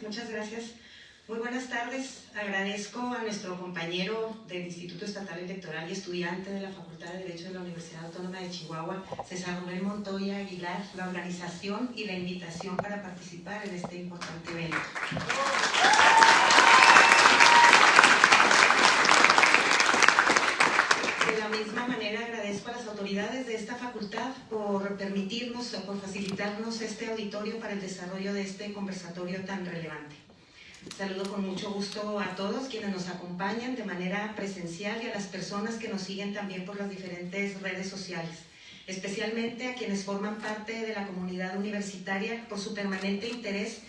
muchas gracias. Muy buenas tardes. Agradezco a nuestro compañero del Instituto Estatal Electoral y estudiante de la Facultad de Derecho de la Universidad Autónoma de Chihuahua, César Rubén Montoya Aguilar, la organización y la invitación para participar en este importante evento. De la misma manera agradezco a las autoridades de esta facultad por permitirnos o por facilitarnos este auditorio para el desarrollo de este conversatorio tan relevante. Saludo con mucho gusto a todos quienes nos acompañan de manera presencial y a las personas que nos siguen también por las diferentes redes sociales, especialmente a quienes forman parte de la comunidad universitaria por su permanente interés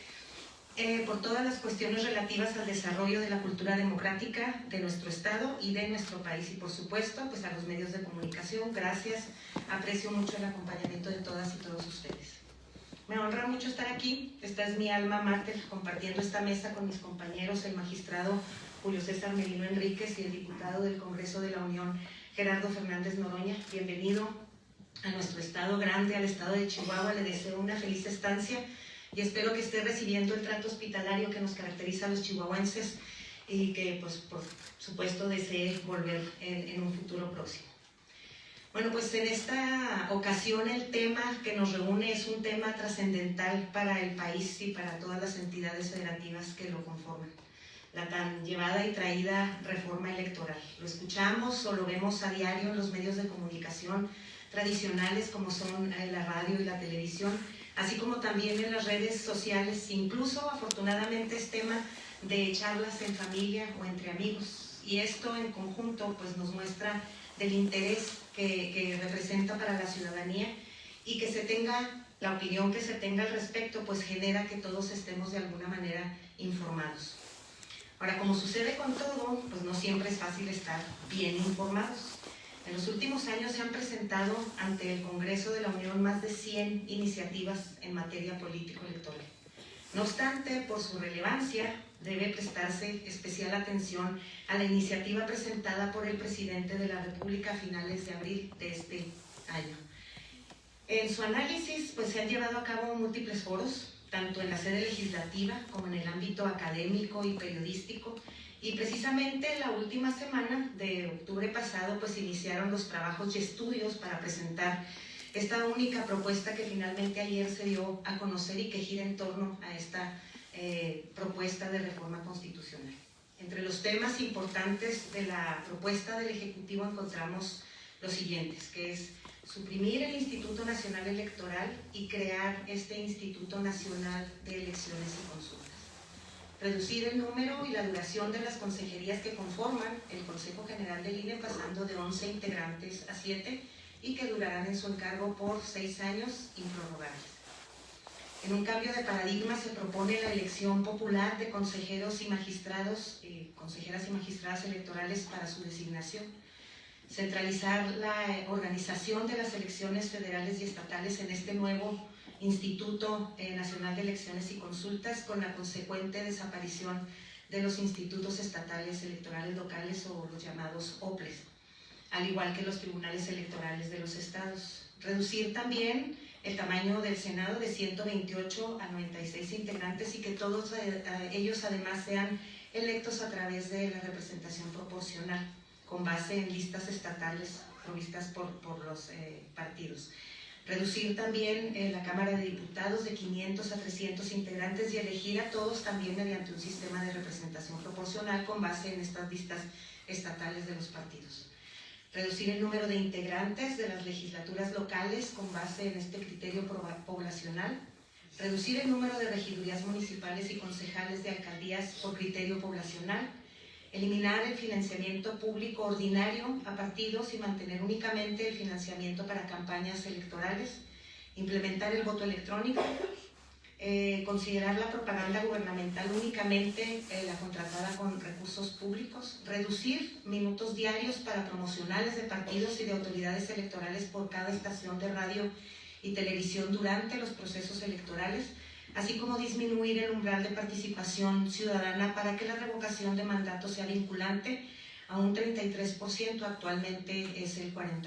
por todas las cuestiones relativas al desarrollo de la cultura democrática de nuestro estado y de nuestro país, y por supuesto pues a los medios de comunicación. Gracias, aprecio mucho el acompañamiento de todas y todos ustedes. Me honra mucho estar aquí. Esta es mi alma mater, compartiendo esta mesa con mis compañeros, el magistrado Julio César Merino Enríquez y el diputado del Congreso de la Unión, Gerardo Fernández Noroña. Bienvenido a nuestro estado grande, al estado de Chihuahua. Le deseo una feliz estancia y espero que esté recibiendo el trato hospitalario que nos caracteriza a los chihuahuenses y que, pues, por supuesto, desee volver en un futuro próximo. Bueno, pues en esta ocasión el tema que nos reúne es un tema trascendental para el país y para todas las entidades federativas que lo conforman. La tan llevada y traída reforma electoral. Lo escuchamos o lo vemos a diario en los medios de comunicación tradicionales como son la radio y la televisión, así como también en las redes sociales. Incluso afortunadamente es tema de charlas en familia o entre amigos, y esto en conjunto pues nos muestra del interés que representa para la ciudadanía, y que se tenga la opinión que se tenga al respecto pues genera que todos estemos de alguna manera informados. Ahora, como sucede con todo, pues no siempre es fácil estar bien informados. En los últimos años se han presentado ante el Congreso de la Unión más de 100 iniciativas en materia político-electoral. No obstante, por su relevancia, debe prestarse especial atención a la iniciativa presentada por el presidente de la República a finales de abril de este año. En su análisis, pues, se han llevado a cabo múltiples foros, tanto en la sede legislativa como en el ámbito académico y periodístico, y precisamente la última semana de octubre pasado pues iniciaron los trabajos y estudios para presentar esta única propuesta que finalmente ayer se dio a conocer y que gira en torno a esta propuesta de reforma constitucional. Entre los temas importantes de la propuesta del Ejecutivo encontramos los siguientes, que es suprimir el Instituto Nacional Electoral y crear este Instituto Nacional de Elecciones y Consultas. Reducir el número y la duración de las consejerías que conforman el Consejo General del INE, pasando de 11 integrantes a 7, y que durarán en su encargo por 6 años improrrogables. En un cambio de paradigma se propone la elección popular de consejeros y magistrados, consejeras y magistradas electorales para su designación. Centralizar la organización de las elecciones federales y estatales en este nuevo Instituto Nacional de Elecciones y Consultas, con la consecuente desaparición de los institutos estatales electorales locales o los llamados OPLES, al igual que los tribunales electorales de los estados. Reducir también el tamaño del Senado de 128 a 96 integrantes y que todos ellos además sean electos a través de la representación proporcional, con base en listas estatales provistas por los partidos. Reducir también la Cámara de Diputados de 500 a 300 integrantes y elegir a todos también mediante un sistema de representación proporcional con base en estas listas estatales de los partidos. Reducir el número de integrantes de las legislaturas locales con base en este criterio poblacional. Reducir el número de regidurías municipales y concejales de alcaldías por criterio poblacional. Eliminar el financiamiento público ordinario a partidos y mantener únicamente el financiamiento para campañas electorales. Implementar el voto electrónico. Considerar la propaganda gubernamental únicamente la contratada con recursos públicos. Reducir minutos diarios para promocionales de partidos y de autoridades electorales por cada estación de radio y televisión durante los procesos electorales, así como disminuir el umbral de participación ciudadana para que la revocación de mandato sea vinculante a un 33%, actualmente es el 40%.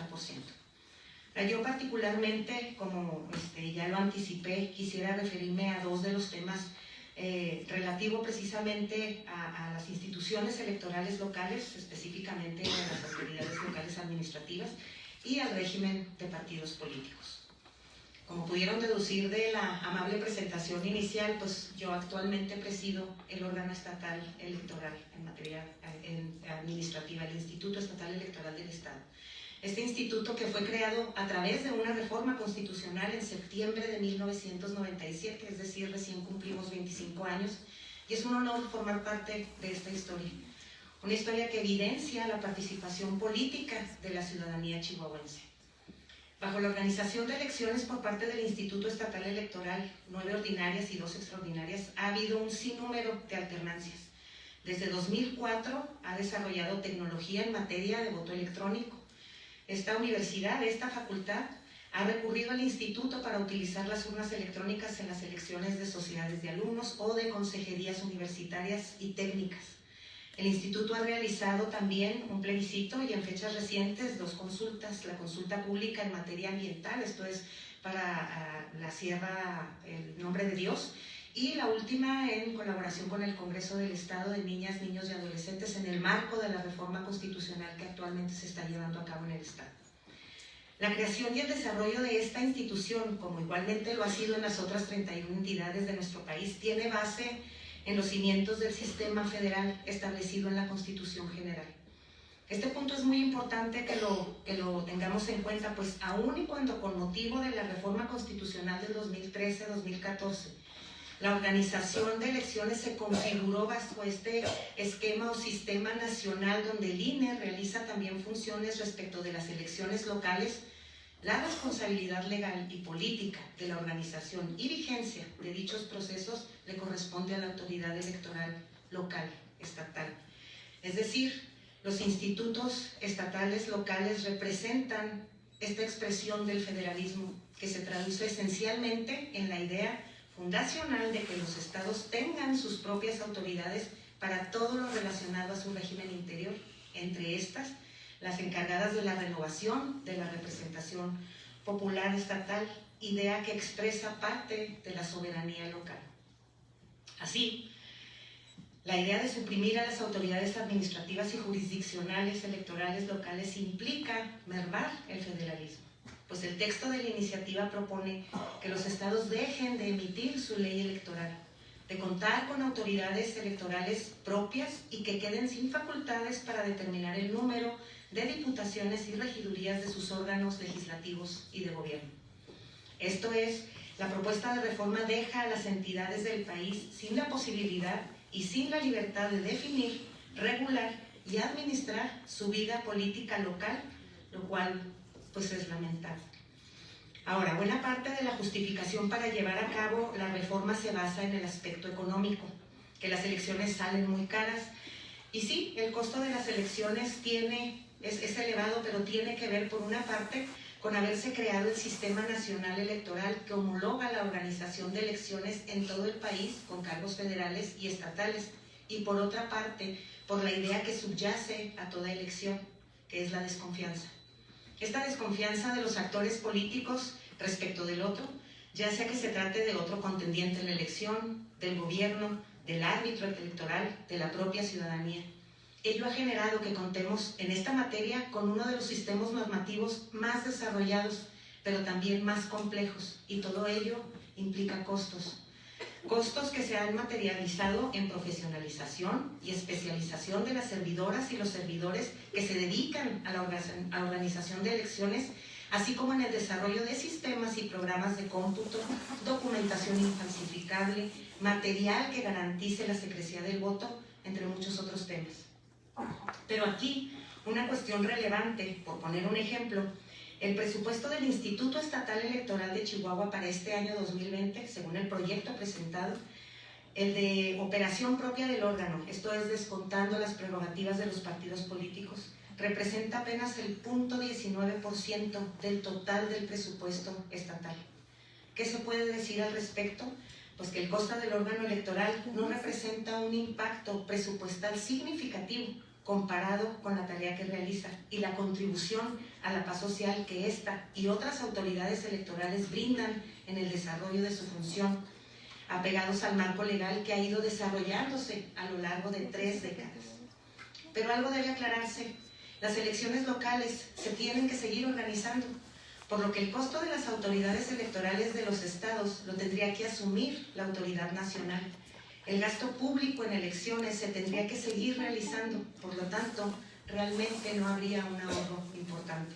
Yo particularmente, como ya lo anticipé, quisiera referirme a dos de los temas relativo precisamente a las instituciones electorales locales, específicamente a las autoridades locales administrativas y al régimen de partidos políticos. Como pudieron deducir de la amable presentación inicial, pues yo actualmente presido el órgano estatal electoral en materia administrativa, el Instituto Estatal Electoral del Estado. Este instituto, que fue creado a través de una reforma constitucional en septiembre de 1997, es decir, recién cumplimos 25 años, y es un honor formar parte de esta historia. Una historia que evidencia la participación política de la ciudadanía chihuahuense. Bajo la organización de elecciones por parte del Instituto Estatal Electoral, 9 ordinarias y 2 extraordinarias, ha habido un sinnúmero de alternancias. Desde 2004 ha desarrollado tecnología en materia de voto electrónico. Esta universidad, esta facultad, ha recurrido al instituto para utilizar las urnas electrónicas en las elecciones de sociedades de alumnos o de consejerías universitarias y técnicas. El instituto ha realizado también un plebiscito y en fechas recientes 2 consultas, la consulta pública en materia ambiental, esto es para la Sierra El Nombre de Dios, y la última en colaboración con el Congreso del Estado de Niñas, Niños y Adolescentes en el marco de la reforma constitucional que actualmente se está llevando a cabo en el Estado. La creación y el desarrollo de esta institución, como igualmente lo ha sido en las otras 31 entidades de nuestro país, tiene base en los cimientos del sistema federal establecido en la Constitución General. Este punto es muy importante que lo tengamos en cuenta, pues aún y cuando con motivo de la reforma constitucional del 2013-2014, la organización de elecciones se configuró bajo este esquema o sistema nacional donde el INE realiza también funciones respecto de las elecciones locales, la responsabilidad legal y política de la organización y vigencia de dichos procesos le corresponde a la autoridad electoral local, estatal. Es decir, los institutos estatales locales representan esta expresión del federalismo que se traduce esencialmente en la idea fundacional de que los estados tengan sus propias autoridades para todo lo relacionado a su régimen interior, entre estas las encargadas de la renovación de la representación popular estatal, idea que expresa parte de la soberanía local. Así, la idea de suprimir a las autoridades administrativas y jurisdiccionales electorales locales implica mermar el federalismo, pues el texto de la iniciativa propone que los estados dejen de emitir su ley electoral, de contar con autoridades electorales propias y que queden sin facultades para determinar el número de diputaciones y regidurías de sus órganos legislativos y de gobierno. Esto es, la propuesta de reforma deja a las entidades del país sin la posibilidad y sin la libertad de definir, regular y administrar su vida política local, lo cual pues es lamentable. Ahora, buena parte de la justificación para llevar a cabo la reforma se basa en el aspecto económico, que las elecciones salen muy caras. Y sí, el costo de las elecciones es elevado, pero tiene que ver por una parte con haberse creado el Sistema Nacional Electoral que homologa la organización de elecciones en todo el país con cargos federales y estatales, y por otra parte por la idea que subyace a toda elección, que es la desconfianza. Esta desconfianza de los actores políticos respecto del otro, ya sea que se trate de otro contendiente en la elección, del gobierno, del árbitro electoral, de la propia ciudadanía. Ello ha generado que contemos en esta materia con uno de los sistemas normativos más desarrollados, pero también más complejos, y todo ello implica costos. Costos que se han materializado en profesionalización y especialización de las servidoras y los servidores que se dedican a la organización de elecciones, así como en el desarrollo de sistemas y programas de cómputo, documentación infalsificable, material que garantice la secrecía del voto, entre muchos otros temas. Pero aquí, una cuestión relevante, por poner un ejemplo, el presupuesto del Instituto Estatal Electoral de Chihuahua para este año 2020, según el proyecto presentado, el de operación propia del órgano, esto es descontando las prerrogativas de los partidos políticos, representa apenas el 0.19% del total del presupuesto estatal. ¿Qué se puede decir al respecto? Pues que el costo del órgano electoral no representa un impacto presupuestal significativo comparado con la tarea que realiza y la contribución a la paz social que esta y otras autoridades electorales brindan en el desarrollo de su función. apegados al marco legal que ha ido desarrollándose a lo largo de 3 décadas. Pero algo debe aclararse: las elecciones locales se tienen que seguir organizando, por lo que el costo de las autoridades electorales de los estados lo tendría que asumir la autoridad nacional. El gasto público en elecciones se tendría que seguir realizando, por lo tanto, realmente no habría un ahorro importante.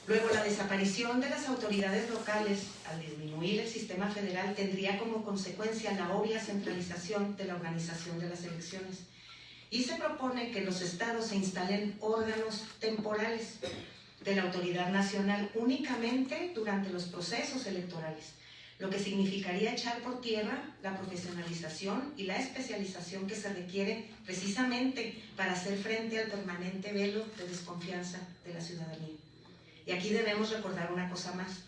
Luego, la desaparición de las autoridades locales, al disminuir el sistema federal, tendría como consecuencia la obvia centralización de la organización de las elecciones. Y se propone que en los estados se instalen órganos temporales de la autoridad nacional únicamente durante los procesos electorales, lo que significaría echar por tierra la profesionalización y la especialización que se requiere precisamente para hacer frente al permanente velo de desconfianza de la ciudadanía. Y aquí debemos recordar una cosa más: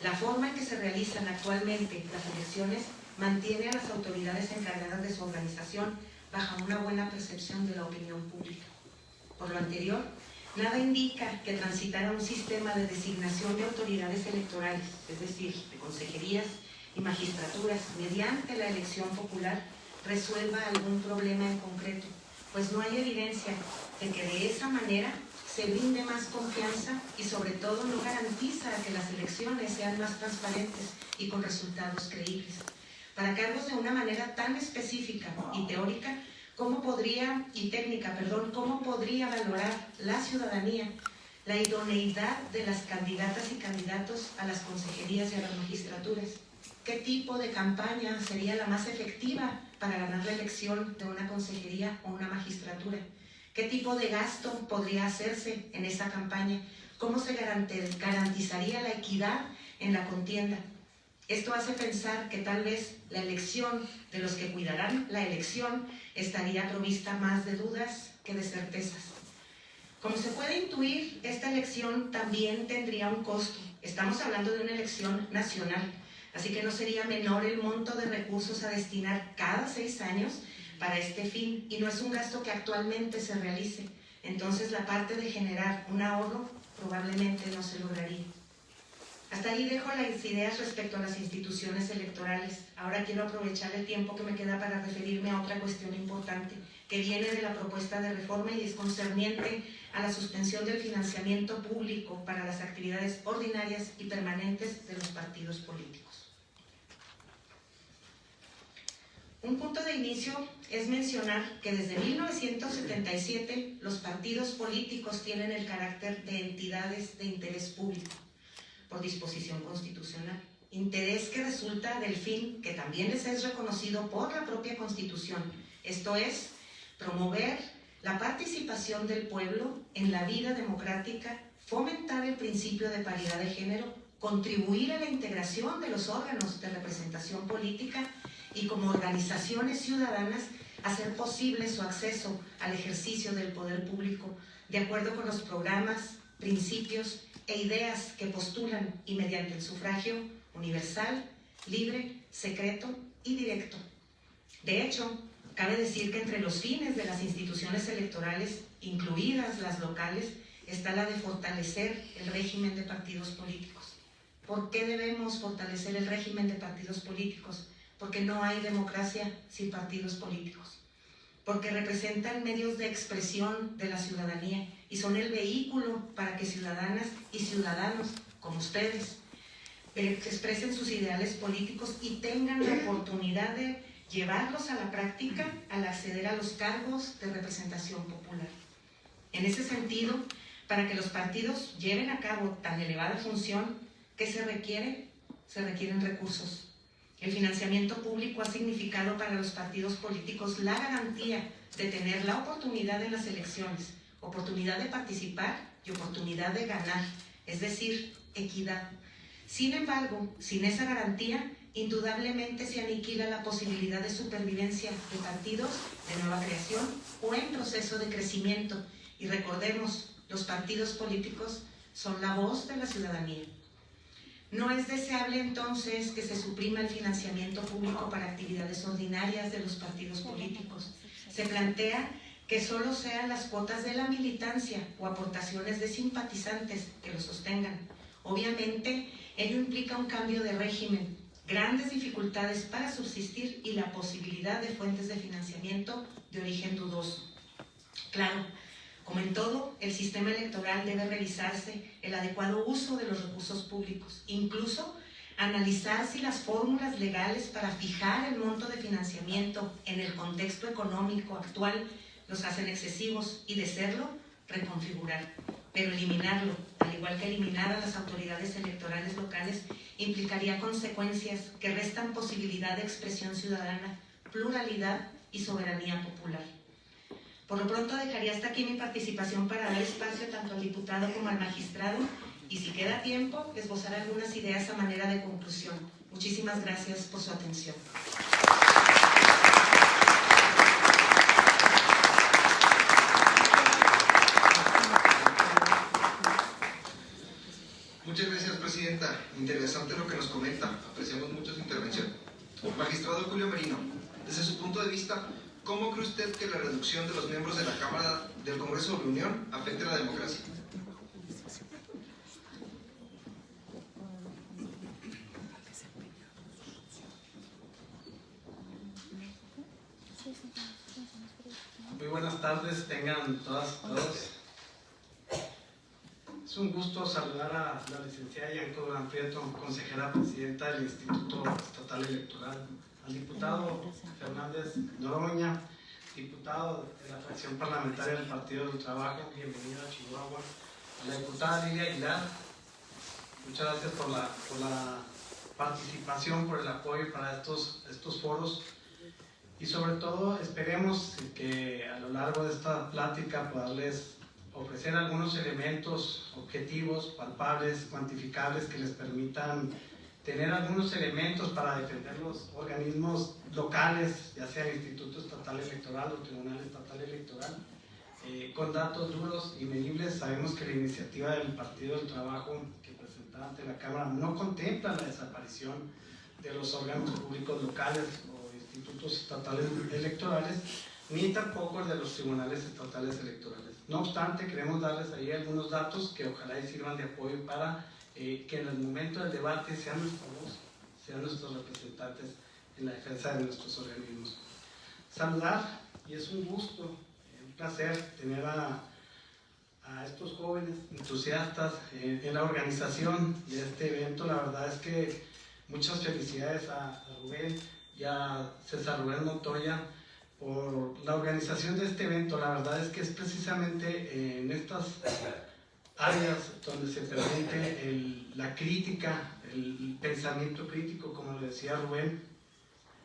la forma en que se realizan actualmente las elecciones mantiene a las autoridades encargadas de su organización bajo una buena percepción de la opinión pública. Por lo anterior, nada indica que transitar a un sistema de designación de autoridades electorales, es decir, de consejerías y magistraturas, mediante la elección popular, resuelva algún problema en concreto, pues no hay evidencia de que de esa manera se brinde más confianza y sobre todo no garantiza que las elecciones sean más transparentes y con resultados creíbles. Para cargos de una manera tan específica y teórica, ¿cómo podría valorar la ciudadanía la idoneidad de las candidatas y candidatos a las consejerías y a las magistraturas? ¿Qué tipo de campaña sería la más efectiva para ganar la elección de una consejería o una magistratura? ¿Qué tipo de gasto podría hacerse en esa campaña? ¿Cómo se garantizaría la equidad en la contienda? Esto hace pensar que tal vez la elección de los que cuidarán la elección estaría provista más de dudas que de certezas. Como se puede intuir, esta elección también tendría un costo. Estamos hablando de una elección nacional, así que no sería menor el monto de recursos a destinar cada 6 años para este fin, y no es un gasto que actualmente se realice. Entonces, la parte de generar un ahorro probablemente no se lograría. Hasta ahí dejo las ideas respecto a las instituciones electorales. Ahora quiero aprovechar el tiempo que me queda para referirme a otra cuestión importante que viene de la propuesta de reforma y es concerniente a la suspensión del financiamiento público para las actividades ordinarias y permanentes de los partidos políticos. Un punto de inicio es mencionar que desde 1977 los partidos políticos tienen el carácter de entidades de interés público por disposición constitucional, interés que resulta del fin que también les es reconocido por la propia Constitución, esto es, promover la participación del pueblo en la vida democrática, fomentar el principio de paridad de género, contribuir a la integración de los órganos de representación política y como organizaciones ciudadanas hacer posible su acceso al ejercicio del poder público de acuerdo con los programas, principios e ideas que postulan y mediante el sufragio universal, libre, secreto y directo. De hecho, cabe decir que entre los fines de las instituciones electorales, incluidas las locales, está la de fortalecer el régimen de partidos políticos. ¿Por qué debemos fortalecer el régimen de partidos políticos? Porque no hay democracia sin partidos políticos. Porque representan medios de expresión de la ciudadanía y son el vehículo para que ciudadanas y ciudadanos, como ustedes, expresen sus ideales políticos y tengan la oportunidad de llevarlos a la práctica al acceder a los cargos de representación popular. En ese sentido, para que los partidos lleven a cabo tan elevada función, ¿qué se requiere? Se requieren recursos. El financiamiento público ha significado para los partidos políticos la garantía de tener la oportunidad en las elecciones, oportunidad de participar y oportunidad de ganar, es decir, equidad. Sin embargo, sin esa garantía, indudablemente se aniquila la posibilidad de supervivencia de partidos de nueva creación o en proceso de crecimiento. Y recordemos, los partidos políticos son la voz de la ciudadanía. No es deseable entonces que se suprima el financiamiento público para actividades ordinarias de los partidos políticos. Se plantea que solo sean las cuotas de la militancia o aportaciones de simpatizantes que lo sostengan. Obviamente, ello implica un cambio de régimen grandes dificultades para subsistir y la posibilidad de fuentes de financiamiento de origen dudoso. Claro, como en todo, el sistema electoral debe revisarse el adecuado uso de los recursos públicos, incluso analizar si las fórmulas legales para fijar el monto de financiamiento en el contexto económico actual los hacen excesivos y, de serlo, reconfigurar. Pero eliminarlo, al igual que eliminar a las autoridades electorales locales, implicaría consecuencias que restan posibilidad de expresión ciudadana, pluralidad y soberanía popular. Por lo pronto dejaría hasta aquí mi participación para dar espacio tanto al diputado como al magistrado y, si queda tiempo, esbozar algunas ideas a manera de conclusión. Muchísimas gracias por su atención. Muchas gracias, Presidenta. Interesante lo que nos comenta. Apreciamos mucho su intervención. Magistrado Julio Merino, desde su punto de vista, ¿cómo cree usted que la reducción de los miembros de la Cámara del Congreso de la Unión afecte la democracia? Muy buenas tardes, tengan todas y todos. Es un gusto saludar a la licenciada Yanko Durán Prieto, consejera presidenta del Instituto Estatal Electoral, al diputado Fernández Noroña, diputado de la fracción parlamentaria del Partido del Trabajo, bienvenido a Chihuahua, a la diputada Lilia Aguilar, muchas gracias por la participación, por el apoyo para estos foros. Y sobre todo esperemos que a lo largo de esta plática poderles ofrecer algunos elementos objetivos, palpables, cuantificables que les permitan tener algunos elementos para defender los organismos locales, ya sea el Instituto Estatal Electoral o Tribunal Estatal Electoral, con datos duros y medibles. Sabemos que la iniciativa del Partido del Trabajo que presentaba ante la Cámara no contempla la desaparición de los órganos públicos locales o institutos estatales electorales, ni tampoco el de los tribunales estatales electorales. No obstante, queremos darles ahí algunos datos que ojalá sirvan de apoyo para que en el momento del debate sean nuestra voz, sean nuestros representantes en la defensa de nuestros organismos. Saludar, y es un gusto, un placer tener a estos jóvenes entusiastas en la organización de este evento. La verdad es que muchas felicidades a Rubén y a César Rubén Montoya por la organización de este evento. La verdad es que es precisamente en estas áreas donde se permite la crítica, el pensamiento crítico, como le decía Rubén,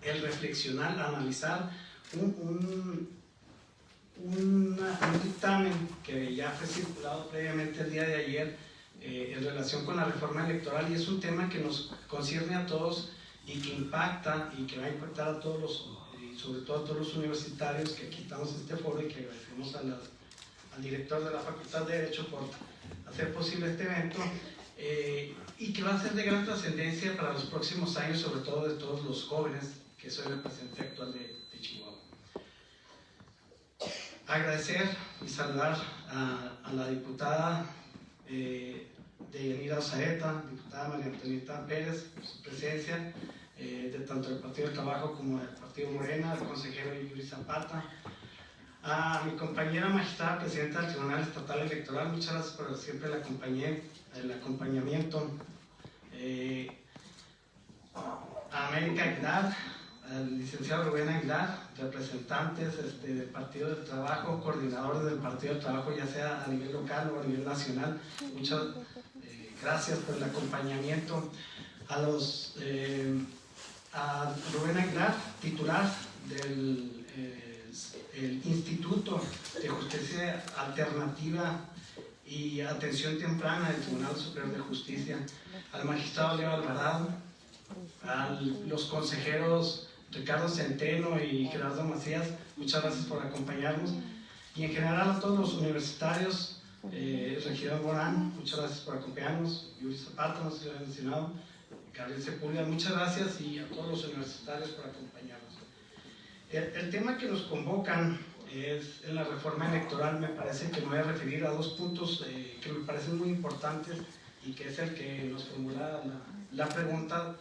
el reflexionar, analizar un dictamen que ya fue circulado previamente el día de ayer en relación con la reforma electoral, y es un tema que nos concierne a todos y que impacta y que va a impactar a todos los, y sobre todo a todos los universitarios que aquí estamos en este foro, y que agradecemos al director de la Facultad de Derecho por hacer posible este evento, y que va a ser de gran trascendencia para los próximos años, sobre todo de todos los jóvenes que soy el presidente actual de Chihuahua. Agradecer y saludar a la diputada de Yanira Osaeta, diputada María Antonieta Pérez, por su presencia, de tanto del Partido del Trabajo como del Partido Morena, al consejero Yuri Zapata, a mi compañera magistrada presidenta del Tribunal Estatal Electoral, muchas gracias por siempre el acompañamiento, a América Aguilar, al licenciado Rubén Aguilar, representantes del Partido del Trabajo, coordinadores del Partido del Trabajo, ya sea a nivel local o a nivel nacional. Muchas gracias por el acompañamiento. A Rubén Aguilar, titular del el Instituto de Justicia Alternativa y Atención Temprana del Tribunal Superior de Justicia, al magistrado Leo Alvarado, a los consejeros Ricardo Centeno y Gerardo Macías, muchas gracias por acompañarnos, y en general a todos los universitarios, Regidor Morán, muchas gracias por acompañarnos, Yuri Zapata, no se lo había mencionado, Gabriel Sepúlveda, muchas gracias, y a todos los universitarios por acompañarnos. El tema que nos convocan es en la reforma electoral. Me parece que me voy a referir a dos puntos que me parecen muy importantes, y que es el que nos formula la pregunta.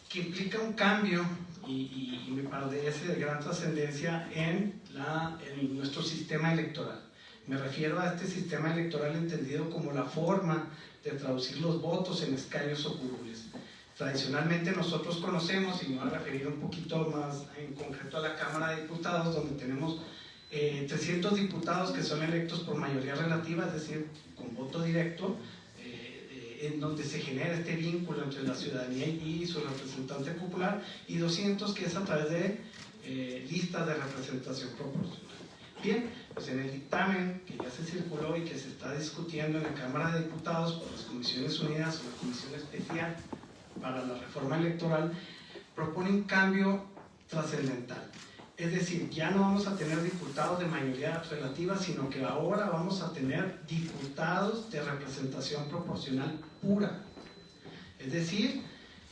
que implica un cambio y me parece de gran trascendencia en nuestro sistema electoral. Me refiero a este sistema electoral entendido como la forma de traducir los votos en escaños o curules. Tradicionalmente nosotros conocemos, y me voy a referir un poquito más en concreto a la Cámara de Diputados, donde tenemos 300 diputados que son electos por mayoría relativa, es decir, con voto directo, en donde se genera este vínculo entre la ciudadanía y su representante popular, y 200 que es a través de listas de representación proporcional. Bien, pues en el dictamen que ya se circuló y que se está discutiendo en la Cámara de Diputados por las Comisiones Unidas o la Comisión Especial para la Reforma Electoral, propone un cambio trascendental. Es decir, ya no vamos a tener diputados de mayoría relativa, sino que ahora vamos a tener diputados de representación proporcional pura. Es decir,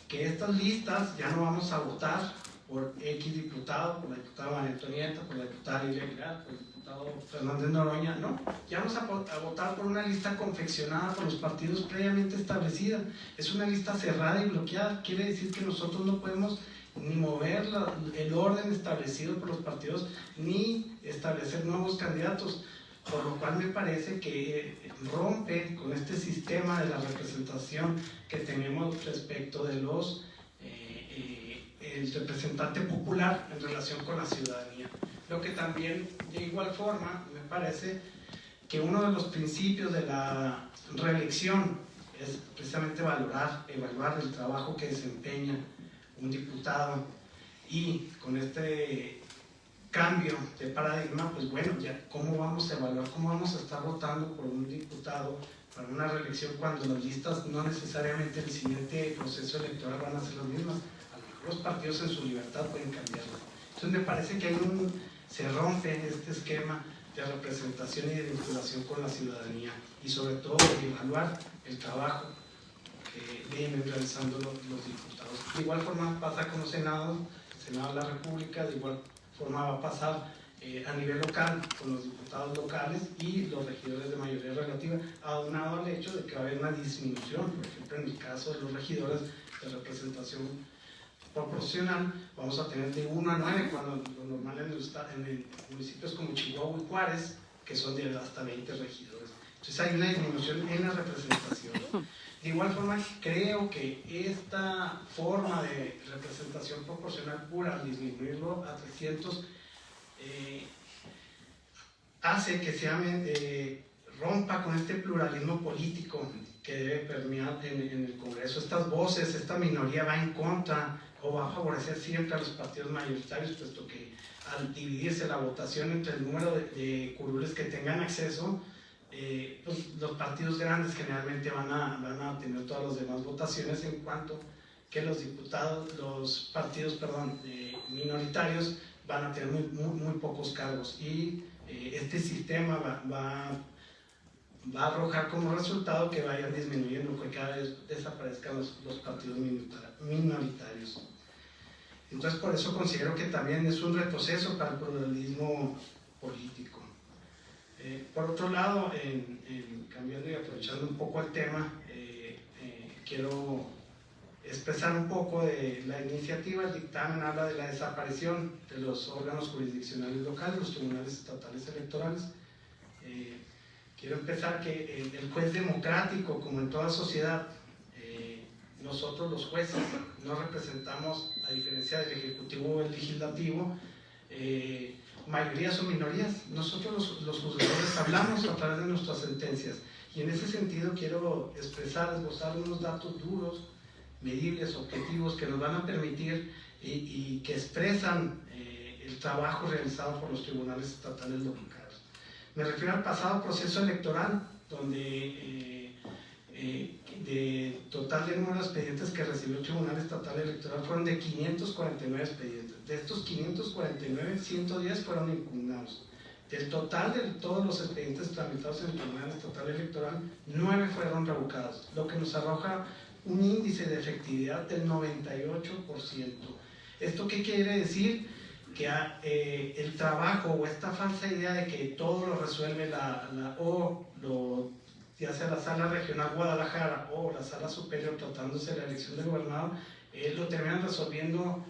que estas listas ya no vamos a votar por X diputado, por la diputada María Antonieta, por la diputada Lilia Aguilar, por el diputado Fernández Noroña, no. Ya vamos a votar por una lista confeccionada por los partidos previamente establecida. Es una lista cerrada y bloqueada. Quiere decir que nosotros no podemos ni mover el orden establecido por los partidos, ni establecer nuevos candidatos, por lo cual me parece que rompe con este sistema de la representación que tenemos respecto de el representante popular en relación con la ciudadanía. Lo que también, de igual forma, me parece que uno de los principios de la reelección es precisamente evaluar el trabajo que desempeña un diputado, y con este cambio de paradigma, pues bueno, ya cómo vamos a evaluar, cómo vamos a estar votando por un diputado para una reelección cuando las listas no necesariamente el siguiente proceso electoral van a ser las mismas. A lo mejor los partidos en su libertad pueden cambiarlas. Entonces me parece que se rompe este esquema de representación y de vinculación con la ciudadanía, y sobre todo de evaluar el trabajo que vienen realizando los diputados. De igual forma pasa con los senados, el Senado de la República, de igual forma va a pasar a nivel local con los diputados locales y los regidores de mayoría relativa, aunado al hecho de que va a haber una disminución. Por ejemplo, en el caso de los regidores de representación proporcional, vamos a tener de 1 a 9, cuando lo normal en municipios como Chihuahua y Juárez, que son de hasta 20 regidores. Entonces hay una disminución en la representación. De igual forma, creo que esta forma de representación proporcional pura, al disminuirlo a 300, hace que rompa con este pluralismo político que debe permear en el Congreso. Estas voces, esta minoría va en contra o va a favorecer siempre a los partidos mayoritarios, puesto que al dividirse la votación entre el número de curules que tengan acceso, pues los partidos grandes generalmente van a tener todas las demás votaciones, en cuanto que los partidos minoritarios van a tener muy pocos cargos, y este sistema va a arrojar como resultado que vayan disminuyendo, que cada vez desaparezcan los partidos minoritarios. Entonces, por eso considero que también es un retroceso para el pluralismo político. Por otro lado, cambiando y aprovechando un poco el tema, quiero expresar un poco de la iniciativa. El dictamen habla de la desaparición de los órganos jurisdiccionales locales, los tribunales estatales electorales. Quiero empezar que el juez democrático, como en toda sociedad, nosotros los jueces no representamos, a diferencia del ejecutivo o el legislativo, mayorías o minorías. Nosotros los juzgadores hablamos a través de nuestras sentencias, y en ese sentido quiero esbozar unos datos duros, medibles, objetivos, que nos van a permitir y que expresan el trabajo realizado por los tribunales estatales locales. Me refiero al pasado proceso electoral, donde de total de número de expedientes que recibió el Tribunal Estatal Electoral fueron de 549 expedientes. De estos 549, 110 fueron impugnados. Del total de todos los expedientes tramitados en el Tribunal Estatal Electoral, 9 fueron revocados, lo que nos arroja un índice de efectividad del 98%. ¿Esto qué quiere decir? Que el trabajo, o esta falsa idea de que todo lo resuelve lo ya sea la Sala Regional Guadalajara o la Sala Superior tratándose de la elección del gobernador, lo terminan resolviendo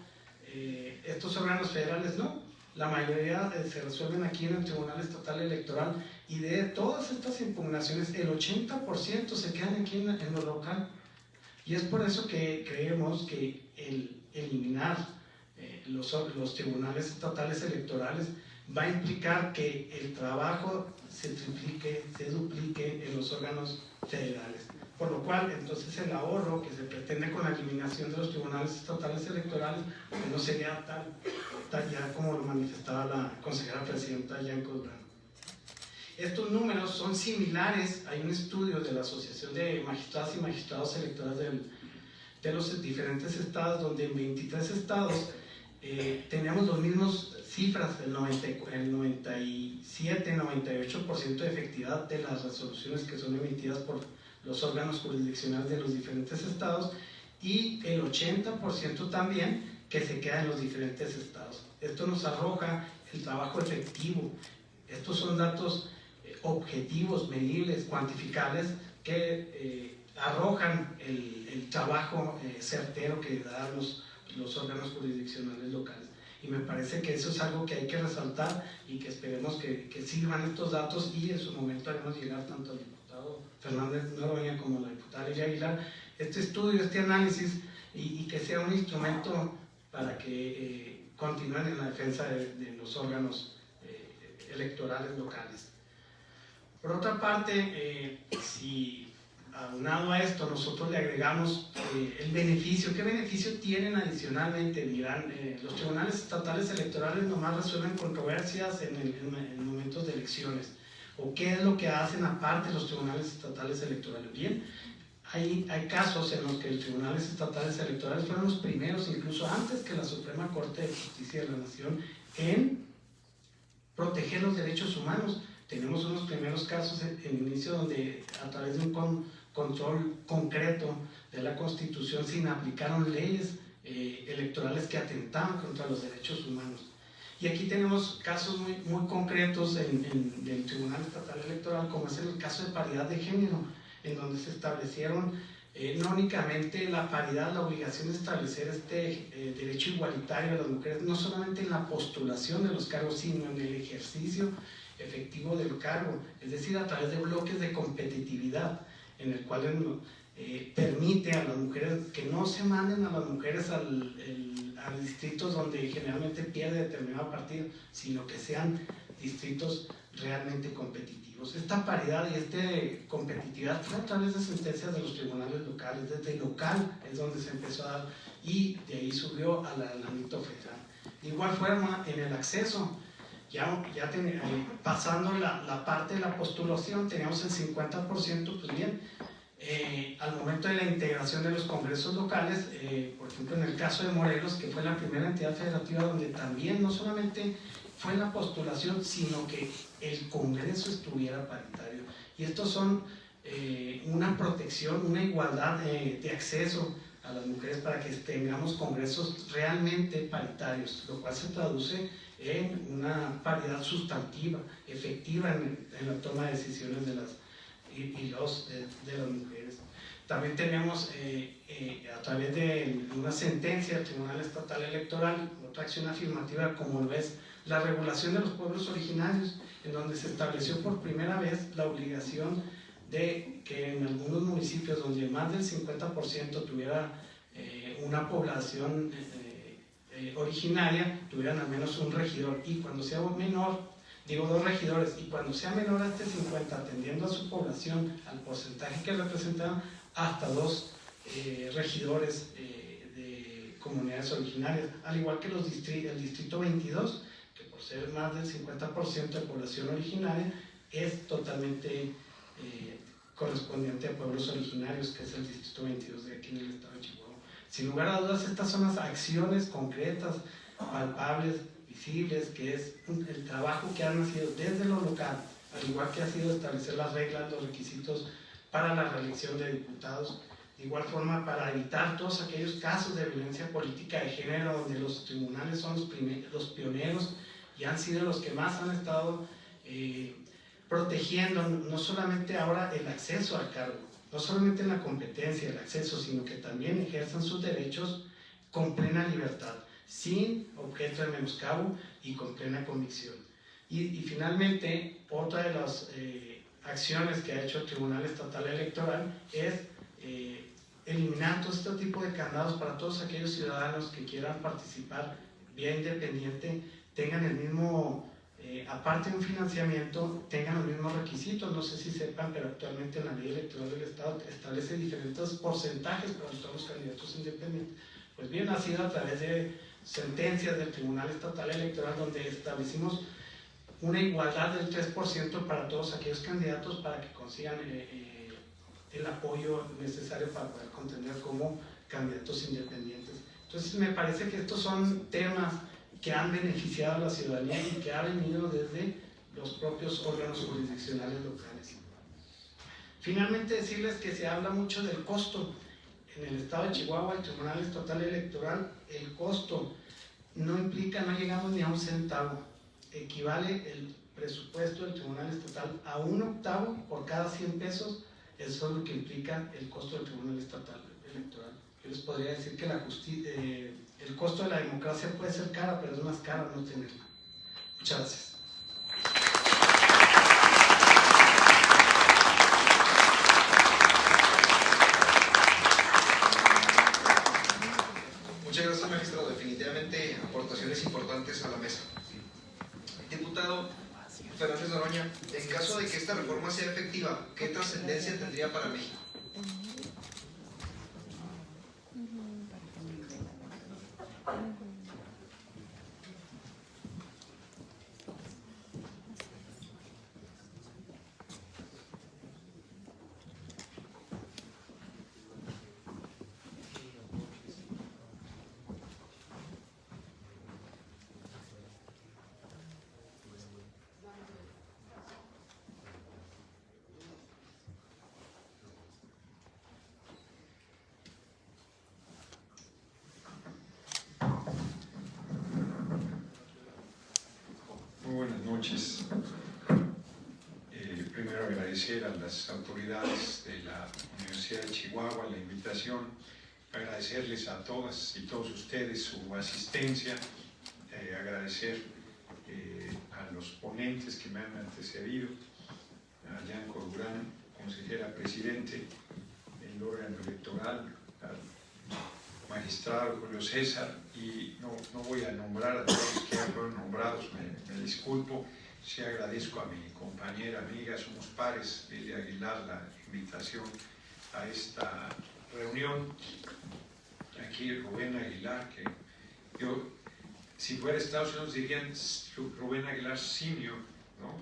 estos órganos federales. No, la mayoría se resuelven aquí en el Tribunal Estatal Electoral, y de todas estas impugnaciones el 80% se quedan aquí en lo local. Y es por eso que creemos que el eliminar los tribunales estatales electorales va a implicar que el trabajo se triplique, se duplique en los órganos federales. Por lo cual, entonces, el ahorro que se pretende con la eliminación de los tribunales estatales electorales pues no sería tal ya como lo manifestaba la consejera presidenta Yanko Durán. Estos números son similares. Hay un estudio de la Asociación de Magistradas y Magistrados Electorales de los diferentes estados, donde en 23 estados teníamos las mismas cifras, el 97-98% de efectividad de las resoluciones que son emitidas por los órganos jurisdiccionales de los diferentes estados, y el 80% también que se queda en los diferentes estados. Esto nos arroja el trabajo efectivo. Estos son datos objetivos, medibles, cuantificables, que arrojan el trabajo certero que dan los órganos jurisdiccionales locales. Y me parece que eso es algo que hay que resaltar y que esperemos que sirvan estos datos, y en su momento haremos llegar tanto al diputado Fernández Noroña como a la diputada Lilia Aguilar este estudio, este análisis, y que sea un instrumento para que continúen en la defensa de los órganos electorales locales. Por otra parte, si aunado a esto nosotros le agregamos el beneficio, ¿qué beneficio tienen adicionalmente? Dirán, los tribunales estatales electorales nomás resuelven controversias en momentos de elecciones. ¿O qué es lo que hacen aparte los tribunales estatales electorales? Bien, hay casos en los que los tribunales estatales electorales fueron los primeros, incluso antes que la Suprema Corte de Justicia de la Nación, en proteger los derechos humanos. Tenemos unos primeros casos en el inicio donde, a través de un control concreto de la Constitución, se inaplicaron leyes electorales que atentaban contra los derechos humanos. Y aquí tenemos casos muy concretos del Tribunal Estatal Electoral, como es el caso de paridad de género, en donde se establecieron no únicamente la paridad, la obligación de establecer este derecho igualitario de las mujeres, no solamente en la postulación de los cargos, sino en el ejercicio efectivo del cargo, es decir, a través de bloques de competitividad, en el cual permite a las mujeres que no se manden a las mujeres a distritos donde generalmente pierde determinado partido, sino que sean distritos realmente competitivos. Esta paridad y esta competitividad fue a través de sentencias de los tribunales locales. Desde local es donde se empezó a dar, y de ahí subió al ámbito federal. De igual forma, en el acceso, pasando la parte de la postulación, teníamos el 50%, pues bien, al momento de la integración de los congresos locales, por ejemplo en el caso de Morelos, que fue la primera entidad federativa donde también no solamente fue la postulación, sino que el congreso estuviera paritario. Y estos son una protección, una igualdad de acceso a las mujeres para que tengamos congresos realmente paritarios, lo cual se traduce en una paridad sustantiva, efectiva en la toma de decisiones de las mujeres. También tenemos a través de una sentencia del Tribunal Estatal Electoral otra acción afirmativa, como lo es la regulación de los pueblos originarios, en donde se estableció por primera vez la obligación de que en algunos municipios donde más del 50% tuviera una población originaria, tuvieran al menos un regidor, y cuando sea menor, digo 2 regidores, y cuando sea menor a este 50, atendiendo a su población, al porcentaje que representan, hasta 2 regidores de comunidades originarias, al igual que el distrito 22, que por ser más del 50% de población originaria, es totalmente correspondiente a pueblos originarios, que es el distrito 22 de aquí en el estado de Chihuahua. Sin lugar a dudas, estas son las acciones concretas, palpables, visibles, que es el trabajo que ha nacido desde lo local, al igual que ha sido establecer las reglas, los requisitos para la reelección de diputados, de igual forma para evitar todos aquellos casos de violencia política de género, donde los tribunales son los pioneros y han sido los que más han estado protegiendo no solamente ahora el acceso al cargo, no solamente en la competencia, el acceso, sino que también ejerzan sus derechos con plena libertad, sin objeto de menoscabo y con plena convicción. Y finalmente, otra de las acciones que ha hecho el Tribunal Estatal Electoral es eliminar todo este tipo de candados para todos aquellos ciudadanos que quieran participar vía independiente, tengan el mismo, aparte de un financiamiento, tengan los mismos requisitos. No sé si sepan, pero actualmente la ley electoral del Estado establece diferentes porcentajes para todos los candidatos independientes. Pues bien, ha sido a través de sentencias del Tribunal Estatal Electoral donde establecimos una igualdad del 3% para todos aquellos candidatos para que consigan el apoyo necesario para poder contender como candidatos independientes. Entonces me parece que estos son temas que han beneficiado a la ciudadanía y que ha venido desde los propios órganos jurisdiccionales locales. Finalmente decirles que se habla mucho del costo. En el estado de Chihuahua, el Tribunal Estatal Electoral, el costo no implica, no llegamos ni a un centavo. Equivale el presupuesto del Tribunal Estatal a 1/8 por cada 100 pesos. Eso es lo que implica el costo del Tribunal Estatal Electoral. Yo les podría decir que el costo de la democracia puede ser cara, pero es más caro no tenerla. Muchas gracias. Muchas gracias, magistrado. Definitivamente aportaciones importantes a la mesa. Diputado Fernández Noroña, en caso de que esta reforma sea efectiva, ¿qué trascendencia tendría para México? Buenas noches. Primero agradecer a las autoridades de la Universidad de Chihuahua la invitación, agradecerles a todas y todos ustedes su asistencia, agradecer a los ponentes que me han antecedido, a Yanko Durán, consejera presidente del órgano electoral, al magistrado Julio César, y no voy a nombrar a todos los que ya fueron nombrados, me disculpo. Sí agradezco a mi compañera, amiga, somos pares, Lilia Aguilar, la invitación a esta reunión. Aquí Rubén Aguilar, que yo, si fuera Estados Unidos dirían Rubén Aguilar Senior, ¿no?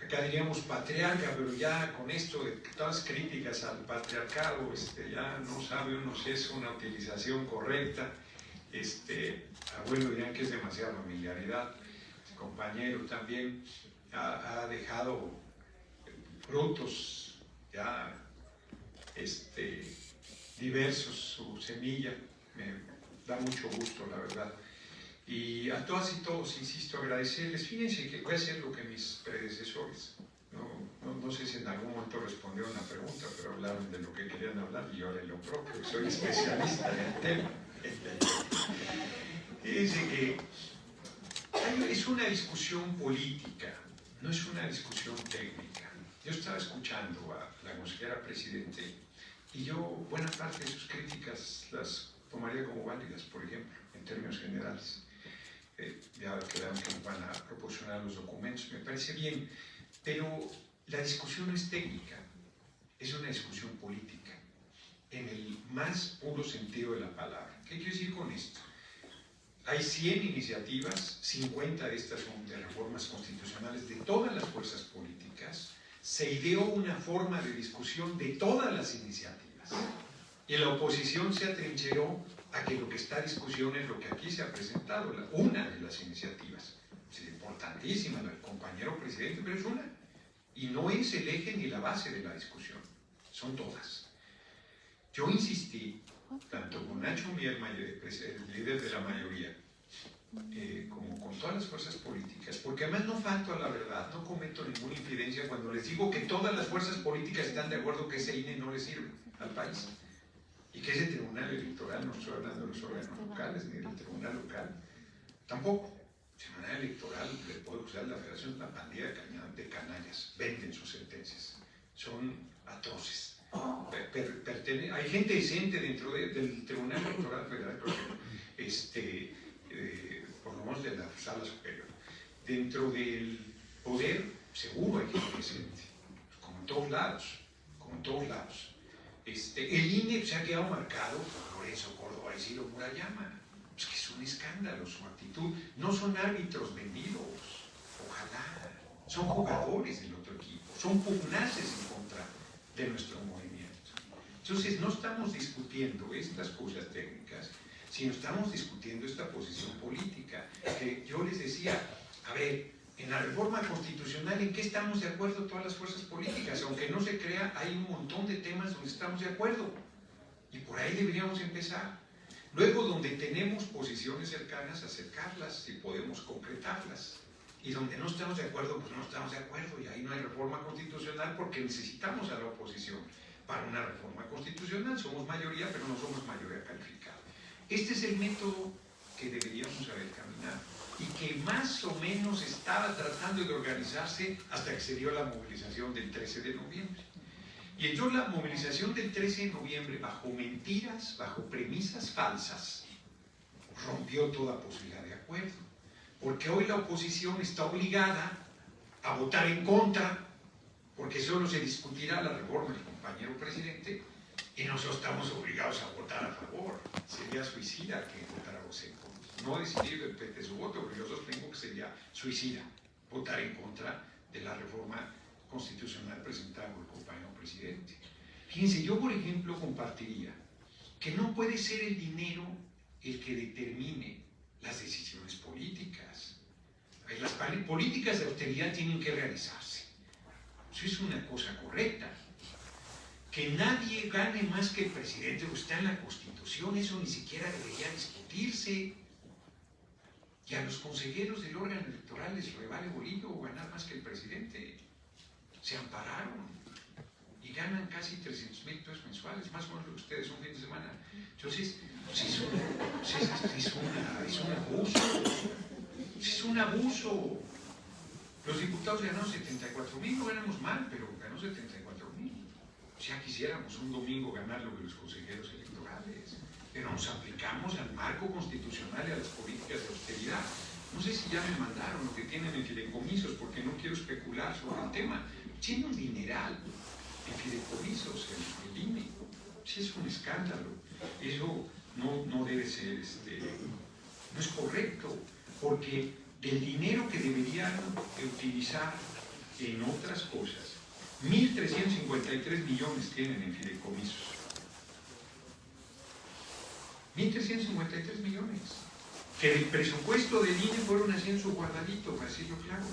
Acá diríamos patriarca, pero ya con esto de todas críticas al patriarcado, ya no sabe uno si es una utilización correcta. Abuelo dirían que es demasiada familiaridad. Compañero también ha dejado frutos ya diversos, su semilla, me da mucho gusto, la verdad. Y a todas y todos, insisto, agradecerles. Fíjense que voy a hacer lo que mis predecesores, no sé si en algún momento respondieron a una pregunta, pero hablaron de lo que querían hablar y yo haré lo propio, soy especialista en el tema. Fíjense que es una discusión política, no es una discusión técnica. Yo estaba escuchando a la consejera presidente y yo buena parte de sus críticas las tomaría como válidas, por ejemplo, en términos generales. Ya quedaron que nos van a proporcionar los documentos, me parece bien, pero la discusión no es técnica, es una discusión política, en el más puro sentido de la palabra. ¿Qué quiero decir con esto? Hay 100 iniciativas, 50 de estas son de reformas constitucionales de todas las fuerzas políticas. Se ideó una forma de discusión de todas las iniciativas. Y la oposición se atrincheró a que lo que está a discusión es lo que aquí se ha presentado, una de las iniciativas. Es importantísima, el compañero presidente, pero es una. Y no es el eje ni la base de la discusión, son todas. Yo insistí, tanto con Nacho Mier, el líder de la mayoría, como con todas las fuerzas políticas, porque además no falto a la verdad, no cometo ninguna infidencia cuando les digo que todas las fuerzas políticas están de acuerdo que ese INE no le sirve al país y que ese tribunal electoral, no estoy hablando de los órganos locales ni del tribunal local, tampoco. El tribunal electoral, le puedo usar la federación, es una pandilla de canallas, venden sus sentencias, son atroces. Hay gente decente dentro del Tribunal Electoral Federal, por lo menos de la sala superior. Dentro del poder, seguro hay gente decente, como en todos lados, como en todos lados. El INE se ha quedado marcado por Lorenzo Córdoba y Ciro Murayama. Es que es un escándalo su actitud. No son árbitros vendidos, ojalá. Son jugadores del otro equipo, son pugnaces en contra de nuestro movimiento. Entonces no estamos discutiendo estas cosas técnicas, sino estamos discutiendo esta posición política. Que yo les decía, a ver, en la reforma constitucional, ¿en qué estamos de acuerdo todas las fuerzas políticas? Aunque no se crea, hay un montón de temas donde estamos de acuerdo. Y por ahí deberíamos empezar. Luego, donde tenemos posiciones cercanas, acercarlas si podemos concretarlas. Y donde no estamos de acuerdo, pues no estamos de acuerdo. Y ahí no hay reforma constitucional porque necesitamos a la oposición para una reforma constitucional. Somos mayoría, pero no somos mayoría calificada. Este es el método que deberíamos haber caminado y que más o menos estaba tratando de organizarse hasta que se dio la movilización del 13 de noviembre. Y entonces la movilización del 13 de noviembre, bajo mentiras, bajo premisas falsas, rompió toda posibilidad de acuerdo. Porque hoy la oposición está obligada a votar en contra, porque solo se discutirá la reforma del compañero presidente, y nosotros estamos obligados a votar a favor. Sería suicida que votáramos en contra. No decidir de su voto, porque yo sostengo que sería suicida votar en contra de la reforma constitucional presentada por el compañero presidente. Fíjense, yo por ejemplo compartiría que no puede ser el dinero el que determine las decisiones políticas. Las políticas de austeridad tienen que realizarse. Eso es una cosa correcta. Que nadie gane más que el presidente, o está en la Constitución, eso ni siquiera debería discutirse. Y a los consejeros del órgano electoral les revale bolillo ganar más que el presidente. Se ampararon y ganan casi 300,000 pesos mensuales, más o menos lo que ustedes un fin de semana. Entonces, es un abuso. Es un abuso. Los diputados ganaron 74,000, no ganamos mal, pero ganó 74,000. Ya quisiéramos un domingo ganar lo que los consejeros electorales, pero nos aplicamos al marco constitucional y a las políticas de austeridad. No sé si ya me mandaron lo que tienen en fideicomisos, porque no quiero especular sobre el tema. Tiene un dineral en fideicomisos, el INE. Sí, es un escándalo. Eso no debe ser, no es correcto, porque del dinero que deberían utilizar en otras cosas, 1.353 millones tienen en fideicomisos. 1.353 millones. Que del presupuesto del INE fueron haciendo su guardadito, para decirlo claro.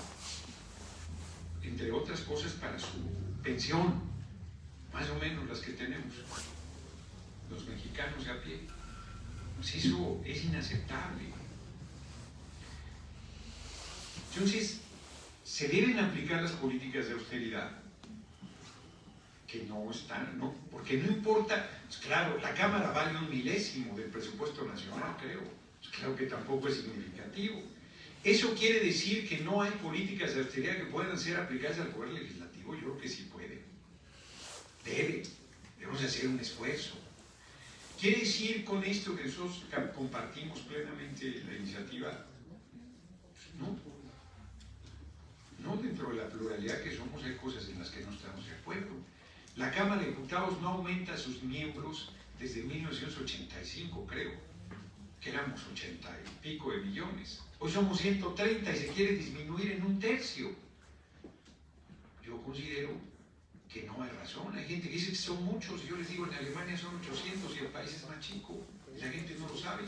Entre otras cosas para su pensión, más o menos las que tenemos los mexicanos de a pie. Pues eso es inaceptable. Entonces, se deben aplicar las políticas de austeridad, que no están, ¿no? Porque no importa, pues claro, la Cámara vale 1/1000 del presupuesto nacional, creo. Pues claro que tampoco es significativo. ¿Eso quiere decir que no hay políticas de austeridad que puedan ser aplicadas al Poder Legislativo? Yo creo que sí puede. Debemos hacer un esfuerzo. ¿Quiere decir con esto que nosotros compartimos plenamente la iniciativa? No. No, dentro de la pluralidad que somos hay cosas en las que no estamos de acuerdo. La Cámara de Diputados no aumenta a sus miembros desde 1985, creo, que éramos 80 y pico de millones. Hoy somos 130 y se quiere disminuir en 1/3. Yo considero que no hay razón. Hay gente que dice que son muchos, y yo les digo, en Alemania son 800 y el país es más chico, y la gente no lo sabe.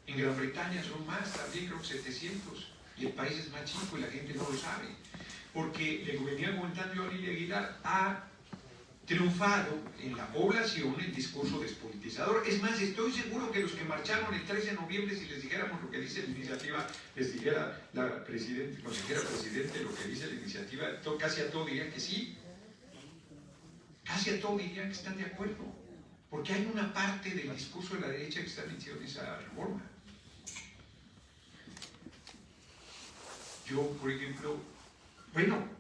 En Gran Bretaña son más, también creo que 700, y el país es más chico y la gente no lo sabe. Porque le venía comentando yo a Lilia Aguilar, ha triunfado en la población el discurso despolitizador. Es más, estoy seguro que los que marcharon el 13 de noviembre, si les dijéramos lo que dice la iniciativa, les dijera la consejera presidente lo que dice la iniciativa, casi a todo dirían que sí. Casi a todo dirían que están de acuerdo. Porque hay una parte del discurso de la derecha que está diciendo esa reforma. Yo, por ejemplo, bueno,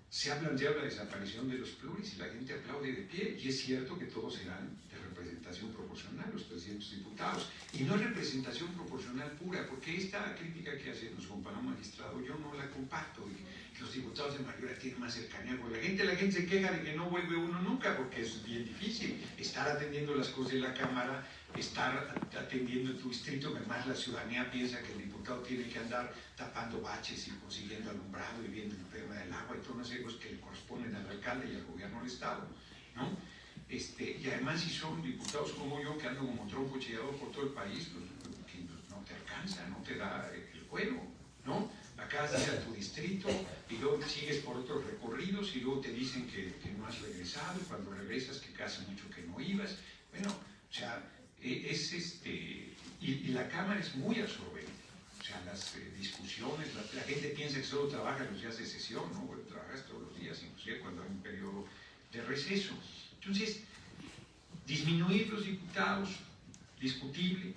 se habla de la desaparición de los pluris y la gente aplaude de pie, y es cierto que todos serán de representación proporcional, los 300 diputados, y no es representación proporcional pura, porque esta crítica que hace nuestro compañero magistrado yo no la comparto, y los diputados de mayoría tienen más cercanía con la gente se queja de que no vuelve uno nunca, porque es bien difícil estar atendiendo las cosas de la Cámara, estar atendiendo tu distrito, además la ciudadanía piensa que el diputado tiene que andar tapando baches y consiguiendo alumbrado y viendo el tema del agua y todo una serie de cosas que le corresponden al alcalde y al gobierno del estado, ¿no? Y además si son diputados como yo que andan como tronco chillador por todo el país, pues, no te alcanza, no te da el juego, ¿no? Acá vas a tu distrito y luego sigues por otros recorridos y luego te dicen que no has regresado, y cuando regresas que hace mucho que no ibas. Bueno, o sea, y la Cámara es muy absorbente. O sea, las discusiones, la gente piensa que solo trabaja los días de sesión, ¿no? Bueno, trabajas todos los días, inclusive cuando hay un periodo de receso. Entonces, disminuir los diputados, discutible.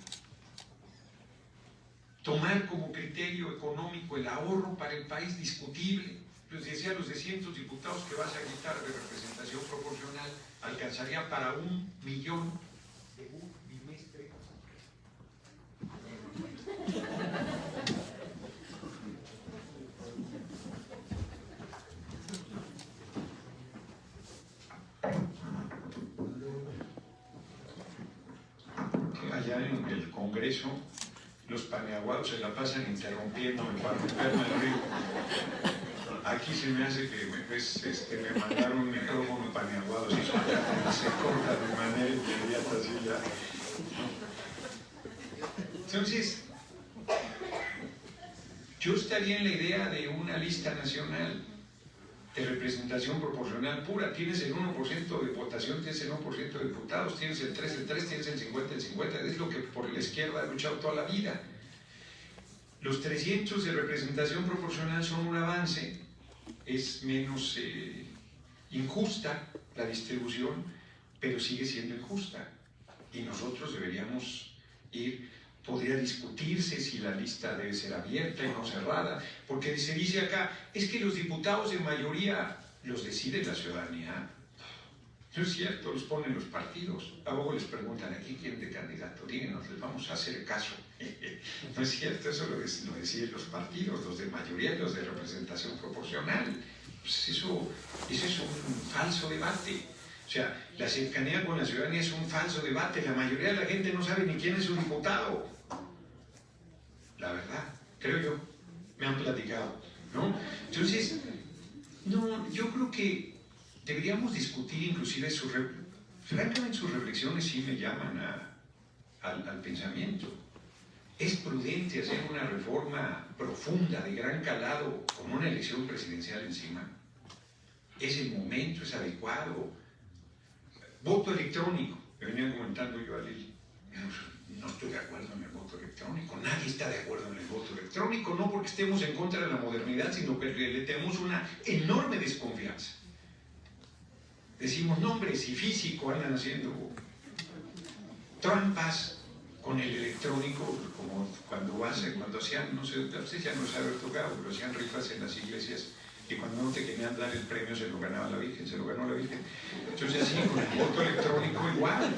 Tomar como criterio económico el ahorro para el país, discutible. Pues decía, los 600 diputados que vas a quitar de representación proporcional alcanzarían para 1 millón de un bimestre. Allá en el Congreso, los paneaguados se la pasan interrumpiéndome para meterme al río. Aquí se me hace que me mandaron un micrófono paneaguado, se corta de manera inmediata, así ya. Entonces, yo estaría en la idea de una lista nacional de representación proporcional pura. Tienes el 1% de votación, tienes el 1% de diputados, tienes el 3, tienes el 50, el 50. Es lo que por la izquierda ha luchado toda la vida. Los 300 de representación proporcional son un avance, es menos injusta la distribución, pero sigue siendo injusta. Y nosotros deberíamos podría discutirse si la lista debe ser abierta y no cerrada, porque se dice acá, es que los diputados de mayoría los decide la ciudadanía. No es cierto, los ponen los partidos. Luego les preguntan, ¿a quién quieren de candidato? Díganos, les vamos a hacer caso. No es cierto, eso lo deciden los partidos, los de mayoría y los de representación proporcional. Pues eso es un falso debate. O sea, la cercanía con la ciudadanía es un falso debate. La mayoría de la gente no sabe ni quién es su diputado. La verdad, creo yo, me han platicado, ¿no? Entonces, no, yo creo que deberíamos discutir inclusive francamente sus reflexiones sí me llaman al pensamiento. ¿Es prudente hacer una reforma profunda, de gran calado, con una elección presidencial encima? ¿Es el momento, es adecuado? Voto electrónico, me venían comentando yo a Lili. No estoy de acuerdo en el voto electrónico, nadie está de acuerdo en el voto electrónico, no porque estemos en contra de la modernidad, sino que le tenemos una enorme desconfianza. Decimos, no hombre, si físico andan haciendo trampas con el electrónico, como cuando hacían, no sé, usted ya no sabe haber tocado, pero hacían rifas en las iglesias, y cuando no te querían dar el premio se lo ganaba la Virgen, se lo ganó la Virgen. Entonces así, con el voto electrónico igual.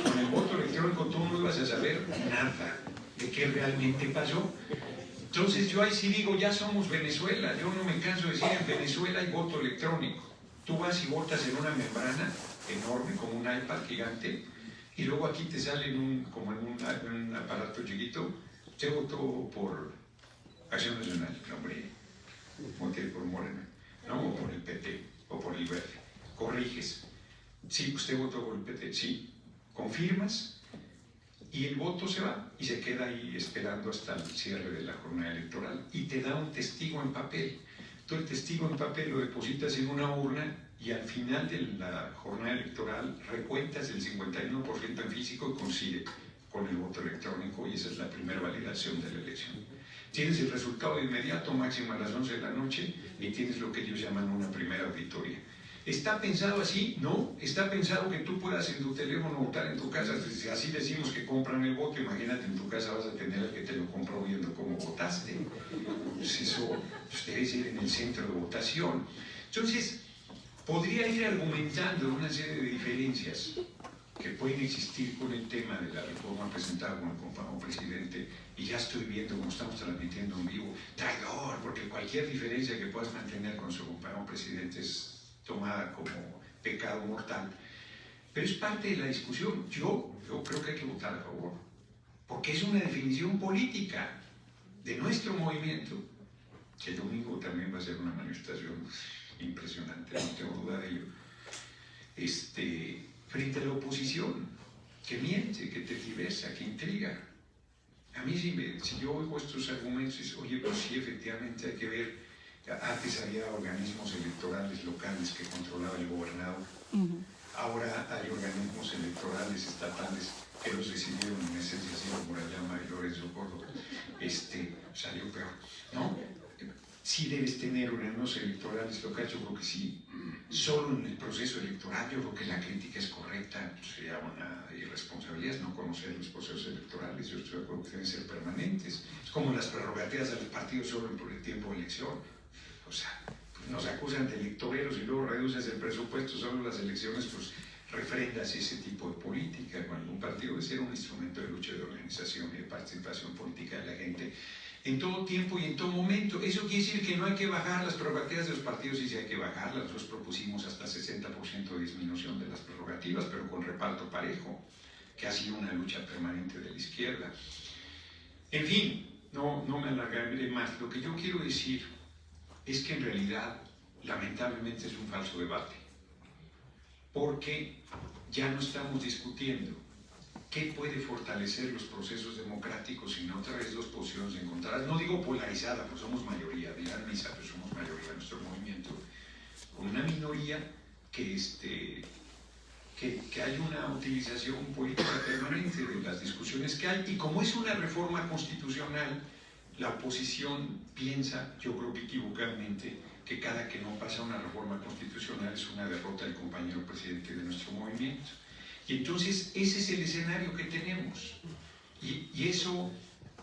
Con el voto electrónico tú no ibas a saber nada de qué realmente pasó. Entonces yo ahí sí digo, ya somos Venezuela, yo no me canso de decir, en Venezuela hay voto electrónico. Tú vas y votas en una membrana enorme, como un iPad gigante, y luego aquí te sale como en un aparato chiquito, usted votó por Acción Nacional, hombre. Voté por Morena, ¿no? O por el PT, o por el Verde. Corriges. Sí, usted votó por el PT, sí. Confirmas y el voto se va y se queda ahí esperando hasta el cierre de la jornada electoral y te da un testigo en papel. Tú el testigo en papel lo depositas en una urna y al final de la jornada electoral recuentas el 51% en físico y coincide con el voto electrónico, y esa es la primera validación de la elección. Tienes el resultado de inmediato, máximo a las 11 de la noche, y tienes lo que ellos llaman una primera auditoría. ¿Está pensado así? No. Está pensado que tú puedas en tu teléfono votar en tu casa. Si así decimos que compran el voto, imagínate en tu casa vas a tener al que te lo compró viendo cómo votaste. Pues eso debe ser en el centro de votación. Entonces, podría ir argumentando una serie de diferencias que pueden existir con el tema de la reforma presentada con el compañero presidente, y ya estoy viendo cómo estamos transmitiendo en vivo, traidor, porque cualquier diferencia que puedas mantener con su compañero presidente es tomada como pecado mortal, pero es parte de la discusión. Yo creo que hay que votar a favor, porque es una definición política de nuestro movimiento, que el domingo también va a ser una manifestación impresionante, no tengo duda de ello, frente a la oposición, que miente, que tergiversa, que intriga. A mí si yo oigo estos argumentos, oye, pues sí, efectivamente hay que ver. Antes había organismos electorales locales que controlaba el gobernador. Ahora hay organismos electorales estatales que los decidieron en esencia, así como Murayama y Lorenzo Córdoba. Salió peor, ¿no? Sí debes tener organismos electorales locales, yo creo que sí. Solo en el proceso electoral yo creo que la crítica es correcta, sería una irresponsabilidad no conocer los procesos electorales. Yo estoy de acuerdo que deben ser permanentes. Es como las prerrogativas de los partidos solo por el tiempo de elección. O sea, pues nos acusan de electoreros y luego reduces el presupuesto solo las elecciones, pues refrendas ese tipo de política, cuando un partido debe ser un instrumento de lucha, de organización y de participación política de la gente en todo tiempo y en todo momento. Eso quiere decir que no hay que bajar las prerrogativas de los partidos, y sí hay que bajarlas. Nosotros propusimos hasta 60% de disminución de las prerrogativas, pero con reparto parejo, que ha sido una lucha permanente de la izquierda. En fin, no me alargaré más. Lo que yo quiero decir es que en realidad, lamentablemente, es un falso debate, porque ya no estamos discutiendo qué puede fortalecer los procesos democráticos, sino otra vez dos posiciones encontradas. No digo polarizadas, pues somos mayoría, dirán misa, pero somos mayoría en nuestro movimiento, con una minoría que hay una utilización política permanente de las discusiones que hay, y como es una reforma constitucional, la oposición piensa, yo creo que equivocadamente, que cada que no pasa una reforma constitucional es una derrota del compañero presidente de nuestro movimiento. Y entonces ese es el escenario que tenemos. Y eso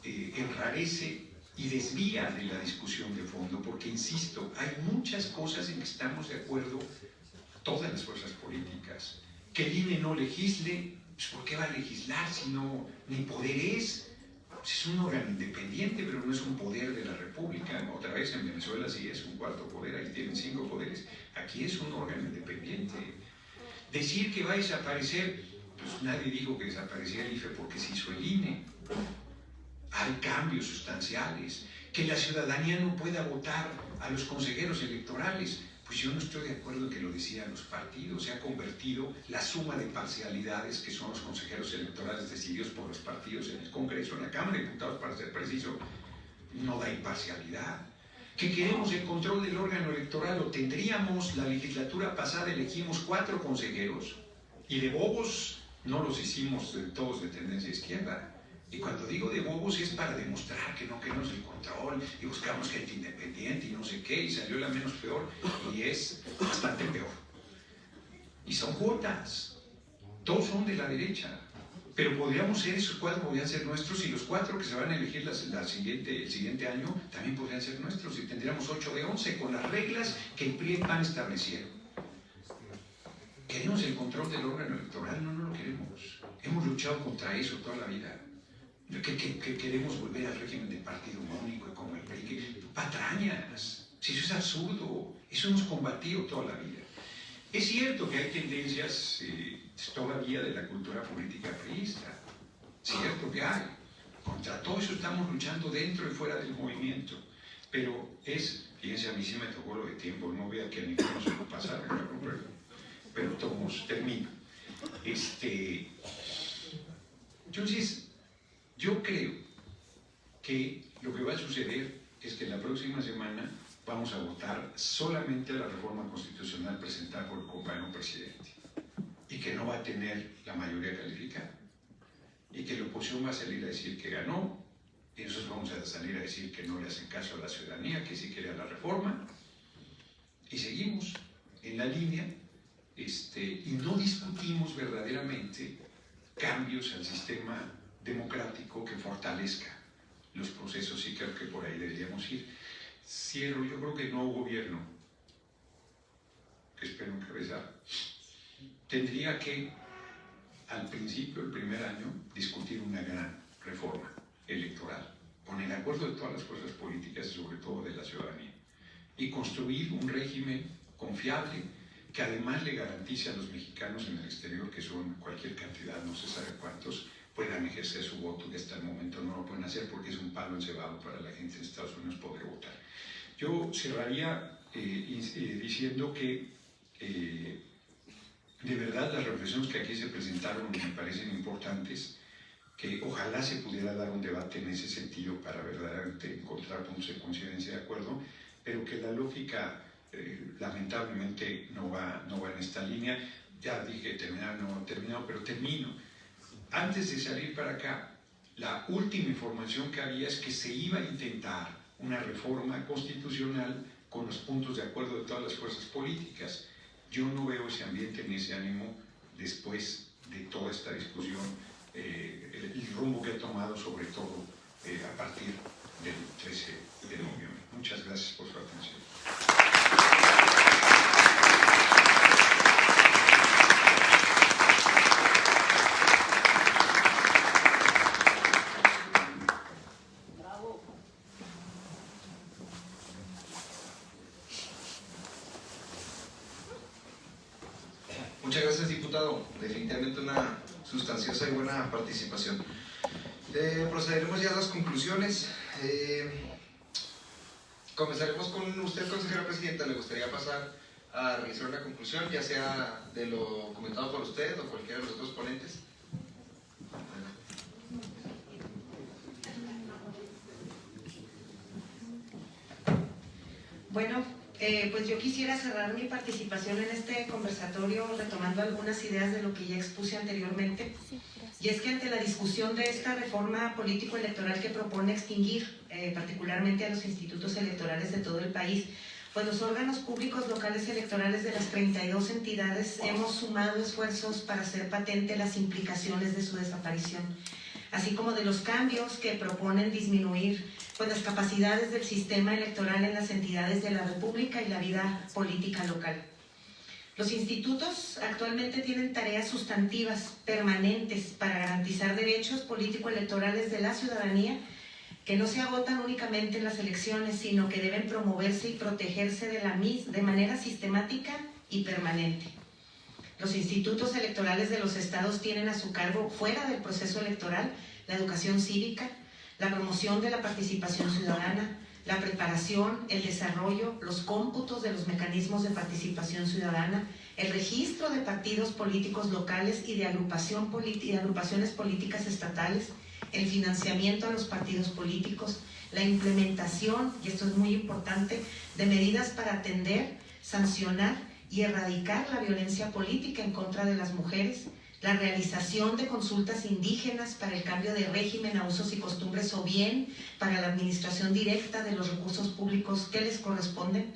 enrarece y desvía de la discusión de fondo, porque, insisto, hay muchas cosas en que estamos de acuerdo todas las fuerzas políticas. Que el INE no legisle, pues ¿por qué va a legislar si no, ni poder es? Es un órgano independiente, pero no es un poder de la República. Otra vez en Venezuela sí es un cuarto poder, ahí tienen 5 poderes. Aquí es un órgano independiente. Decir que va a desaparecer, pues nadie dijo que desaparecía el IFE porque se hizo el INE. Hay cambios sustanciales. Que la ciudadanía no pueda votar a los consejeros electorales, pues yo no estoy de acuerdo en que lo decían los partidos. Se ha convertido la suma de parcialidades que son los consejeros electorales decididos por los partidos en el Congreso, en la Cámara de Diputados, para ser preciso, no da imparcialidad. Que queremos el control del órgano electoral, lo tendríamos. La legislatura pasada elegimos 4 consejeros y de bobos no los hicimos todos de tendencia izquierda. Y cuando digo de bobos es para demostrar que no queremos el control y buscamos gente independiente y no sé qué, y salió la menos peor y es bastante peor. Y son cuotas, todos son de la derecha, pero podríamos ser, esos 4 podrían ser nuestros, y los 4 que se van a elegir el siguiente año también podrían ser nuestros, y tendríamos 8 de 11 con las reglas que el PRI y el PAN establecieron. ¿Queremos el control del órgano electoral? No, no lo queremos. Hemos luchado contra eso toda la vida. Que queremos volver al régimen de partido único y como el PRI, patrañas, si eso es absurdo, eso hemos combatido toda la vida. Es cierto que hay tendencias todavía de la cultura política priista, cierto que hay, contra todo eso estamos luchando dentro y fuera del movimiento, pero fíjense, a mí sí me tocó lo de tiempo, no vea que a ninguno se lo pasaron, pero todos, termino. Entonces, yo creo que lo que va a suceder es que la próxima semana vamos a votar solamente la reforma constitucional presentada por el compañero presidente y que no va a tener la mayoría calificada y que la oposición va a salir a decir que ganó y nosotros vamos a salir a decir que no le hacen caso a la ciudadanía, que sí quiere la reforma y seguimos en la línea y no discutimos verdaderamente cambios al sistema democrático que fortalezca los procesos y creo que por ahí deberíamos ir. Cierro, yo creo que el nuevo gobierno, que espero encabezar, tendría que, al principio, el primer año, discutir una gran reforma electoral, con el acuerdo de todas las fuerzas políticas y sobre todo de la ciudadanía, y construir un régimen confiable que además le garantice a los mexicanos en el exterior, que son cualquier cantidad, no se sabe cuántos, puedan ejercer su voto, que hasta el momento no lo pueden hacer porque es un palo encebado para la gente en Estados Unidos poder votar. Yo cerraría diciendo que de verdad las reflexiones que aquí se presentaron me parecen importantes, que ojalá se pudiera dar un debate en ese sentido para verdaderamente encontrar puntos de coincidencia de acuerdo, pero que la lógica lamentablemente no va en esta línea. Ya dije terminar, no terminado, pero termino. Antes de salir para acá, la última información que había es que se iba a intentar una reforma constitucional con los puntos de acuerdo de todas las fuerzas políticas. Yo no veo ese ambiente ni ese ánimo después de toda esta discusión, el rumbo que ha tomado sobre todo a partir del 13 de noviembre. Muchas gracias por su atención. Muchas gracias, diputado. Definitivamente una sustanciosa y buena participación. Procederemos ya a las conclusiones. Comenzaremos con usted, consejera presidenta. ¿Le gustaría pasar a realizar una conclusión, ya sea de lo comentado por usted o cualquiera de los otros ponentes? Bueno, pues yo quisiera cerrar mi participación en este conversatorio retomando algunas ideas de lo que ya expuse anteriormente. Y es que ante la discusión de esta reforma político-electoral que propone extinguir particularmente a los institutos electorales de todo el país, pues los órganos públicos locales electorales de las 32 entidades hemos sumado esfuerzos para hacer patente las implicaciones de su desaparición, así como de los cambios que proponen disminuir pues, las capacidades del sistema electoral en las entidades de la República y la vida política local. Los institutos actualmente tienen tareas sustantivas permanentes para garantizar derechos político-electorales de la ciudadanía que no se agotan únicamente en las elecciones, sino que deben promoverse y protegerse de manera sistemática y permanente. Los institutos electorales de los estados tienen a su cargo, fuera del proceso electoral, la educación cívica, la promoción de la participación ciudadana, la preparación, el desarrollo, los cómputos de los mecanismos de participación ciudadana, el registro de partidos políticos locales y de agrupaciones políticas estatales, el financiamiento a los partidos políticos, la implementación, y esto es muy importante, de medidas para atender, sancionar y erradicar la violencia política en contra de las mujeres, la realización de consultas indígenas para el cambio de régimen a usos y costumbres o bien para la administración directa de los recursos públicos que les corresponden.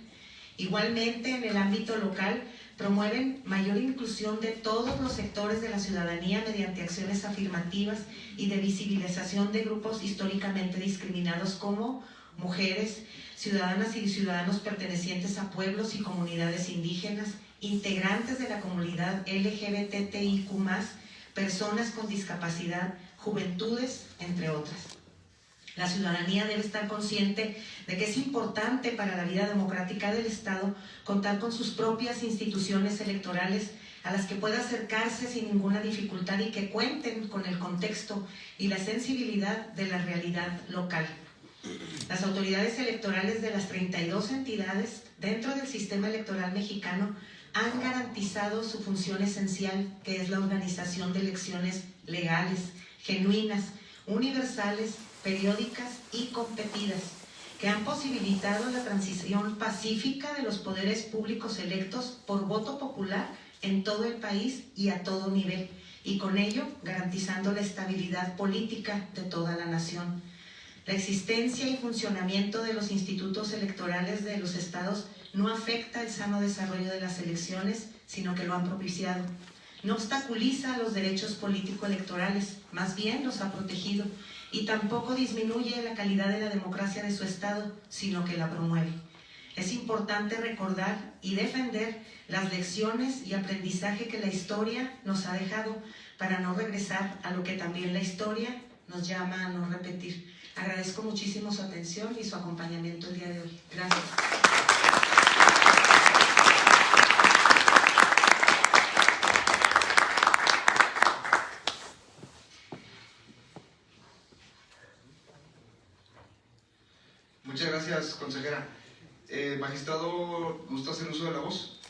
Igualmente, en el ámbito local, promueven mayor inclusión de todos los sectores de la ciudadanía mediante acciones afirmativas y de visibilización de grupos históricamente discriminados como mujeres, ciudadanas y ciudadanos pertenecientes a pueblos y comunidades indígenas, integrantes de la comunidad LGBTIQ+, personas con discapacidad, juventudes, entre otras. La ciudadanía debe estar consciente de que es importante para la vida democrática del Estado contar con sus propias instituciones electorales a las que pueda acercarse sin ninguna dificultad y que cuenten con el contexto y la sensibilidad de la realidad local. Las autoridades electorales de las 32 entidades dentro del sistema electoral mexicano han garantizado su función esencial, que es la organización de elecciones legales, genuinas, universales, periódicas y competidas, que han posibilitado la transición pacífica de los poderes públicos electos por voto popular en todo el país y a todo nivel, y con ello garantizando la estabilidad política de toda la nación. La existencia y funcionamiento de los institutos electorales de los estados no afecta el sano desarrollo de las elecciones, sino que lo han propiciado. No obstaculiza los derechos político-electorales, más bien los ha protegido, y tampoco disminuye la calidad de la democracia de su estado, sino que la promueve. Es importante recordar y defender las lecciones y aprendizaje que la historia nos ha dejado para no regresar a lo que también la historia nos llama a no repetir. Agradezco muchísimo su atención y su acompañamiento el día de hoy. Gracias. Muchas gracias, consejera. Magistrado, ¿gusta hacer uso de la voz?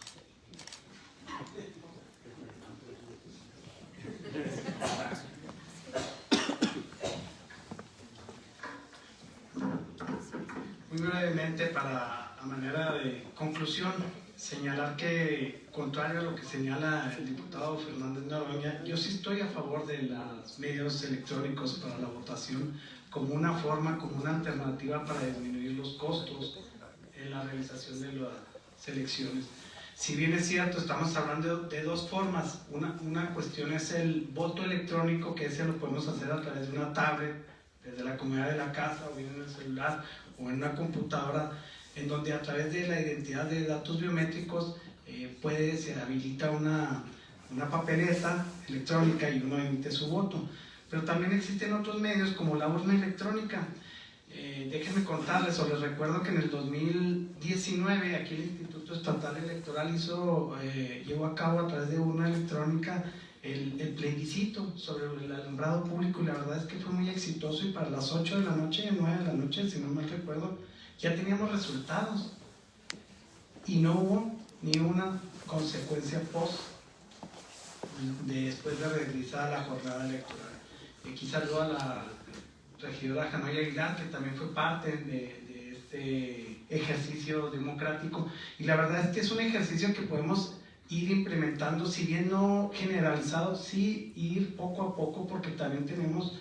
Muy brevemente, a manera de conclusión, señalar que, contrario a lo que señala el diputado Fernández Noroña, yo sí estoy a favor de los medios electrónicos para la votación como una forma, como una alternativa para disminuir los costos en la realización de las elecciones. Si bien es cierto, estamos hablando de dos formas. Una cuestión es el voto electrónico, que ese lo podemos hacer a través de una tablet, desde la comodidad de la casa, o bien en el celular, o en una computadora, en donde a través de la identidad de datos biométricos se habilita una papeleta electrónica y uno emite su voto. Pero también existen otros medios como la urna electrónica. Déjenme contarles, o les recuerdo que en el 2019 aquí el Instituto Estatal Electoral llevó a cabo a través de urna electrónica el plebiscito sobre el alumbrado público, y la verdad es que fue muy exitoso, y para las 8 de la noche, 9 de la noche, si no mal recuerdo, ya teníamos resultados y no hubo ni una consecuencia después de realizar la jornada electoral. Aquí saludo a la regidora Janoy Aguilar, que también fue parte de este ejercicio democrático, y la verdad es que es un ejercicio que podemos ir implementando, si bien no generalizado, sí ir poco a poco, porque también tenemos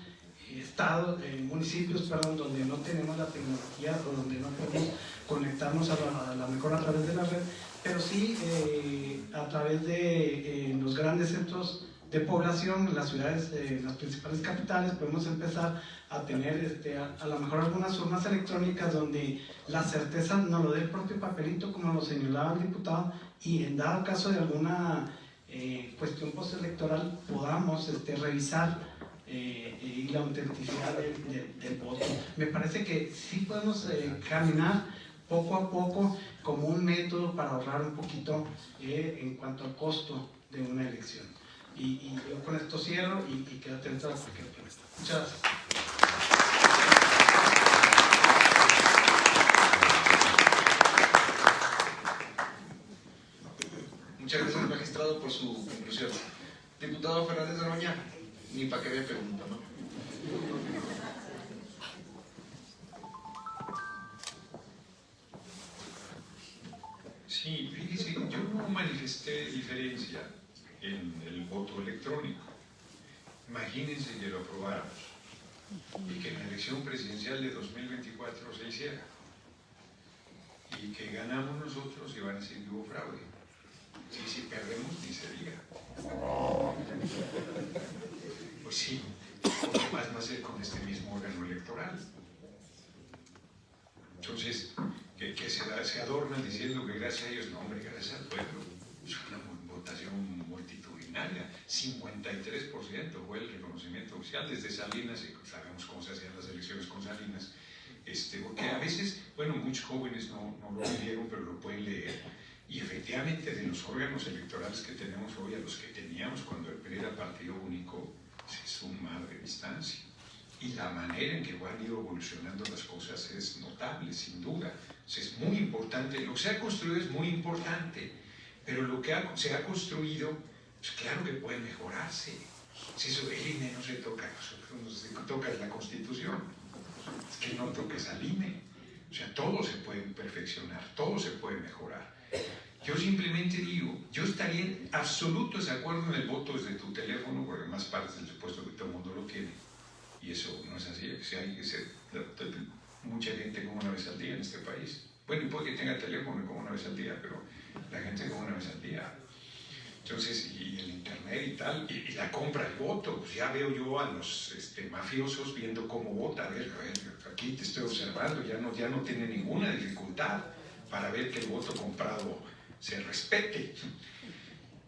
estados, municipios, donde no tenemos la tecnología, o donde no podemos conectarnos a la mejor a través de la red, pero sí a través de los grandes centros de población, en las ciudades, en las principales capitales, podemos empezar a tener a lo mejor algunas urnas electrónicas donde la certeza nos lo dé el propio papelito, como lo señalaba el diputado, y en dado caso de alguna cuestión postelectoral podamos revisar y la autenticidad del voto. Me parece que sí podemos caminar poco a poco como un método para ahorrar un poquito en cuanto al costo de una elección. Y yo con esto cierro y quedo atento a cualquier pregunta. Muchas gracias. Muchas gracias, magistrado, por su conclusión. Diputado Fernández Noroña, ni para qué me pregunta, ¿no? Sí, fíjese, yo no manifesté diferencia en el voto electrónico. Imagínense que lo aprobáramos y que en la elección presidencial de 2024 se hiciera y que ganamos nosotros y van a decir que hubo fraude. Si perdemos, ni se diga. Pues sí, ¿qué más va a hacer con este mismo órgano electoral? Entonces, que se adornan diciendo que gracias a ellos, no, hombre, gracias al pueblo. Es una votación multitudinaria, 53% fue el reconocimiento oficial desde Salinas, y sabemos cómo se hacían las elecciones con Salinas, porque a veces, bueno, muchos jóvenes no lo leyeron, pero lo pueden leer, y efectivamente de los órganos electorales que tenemos hoy a los que teníamos cuando el PRI era partido único, es un mar de distancia. Y la manera en que han ido evolucionando las cosas es notable, sin duda. O sea, es muy importante, lo que se ha construido es muy importante, pero lo que se ha construido, pues claro que puede mejorarse. Si eso, el INE no se toca, no se toca la Constitución, es que no toques al INE. O sea, todo se puede perfeccionar, todo se puede mejorar. Yo simplemente digo, yo estaría en absoluto desacuerdo en el voto desde tu teléfono, porque además partes del supuesto que todo el mundo lo tiene. Y eso no es así, o sea, hay que ser, mucha gente come una vez al día en este país. Bueno, y puede que tenga teléfono y come una vez al día, pero la gente come una vez al día. Entonces, y el internet y tal, y la compra, el voto, pues ya veo yo a los mafiosos viendo cómo vota, a ver, aquí te estoy observando, ya no tiene ninguna dificultad para ver que el voto comprado se respete.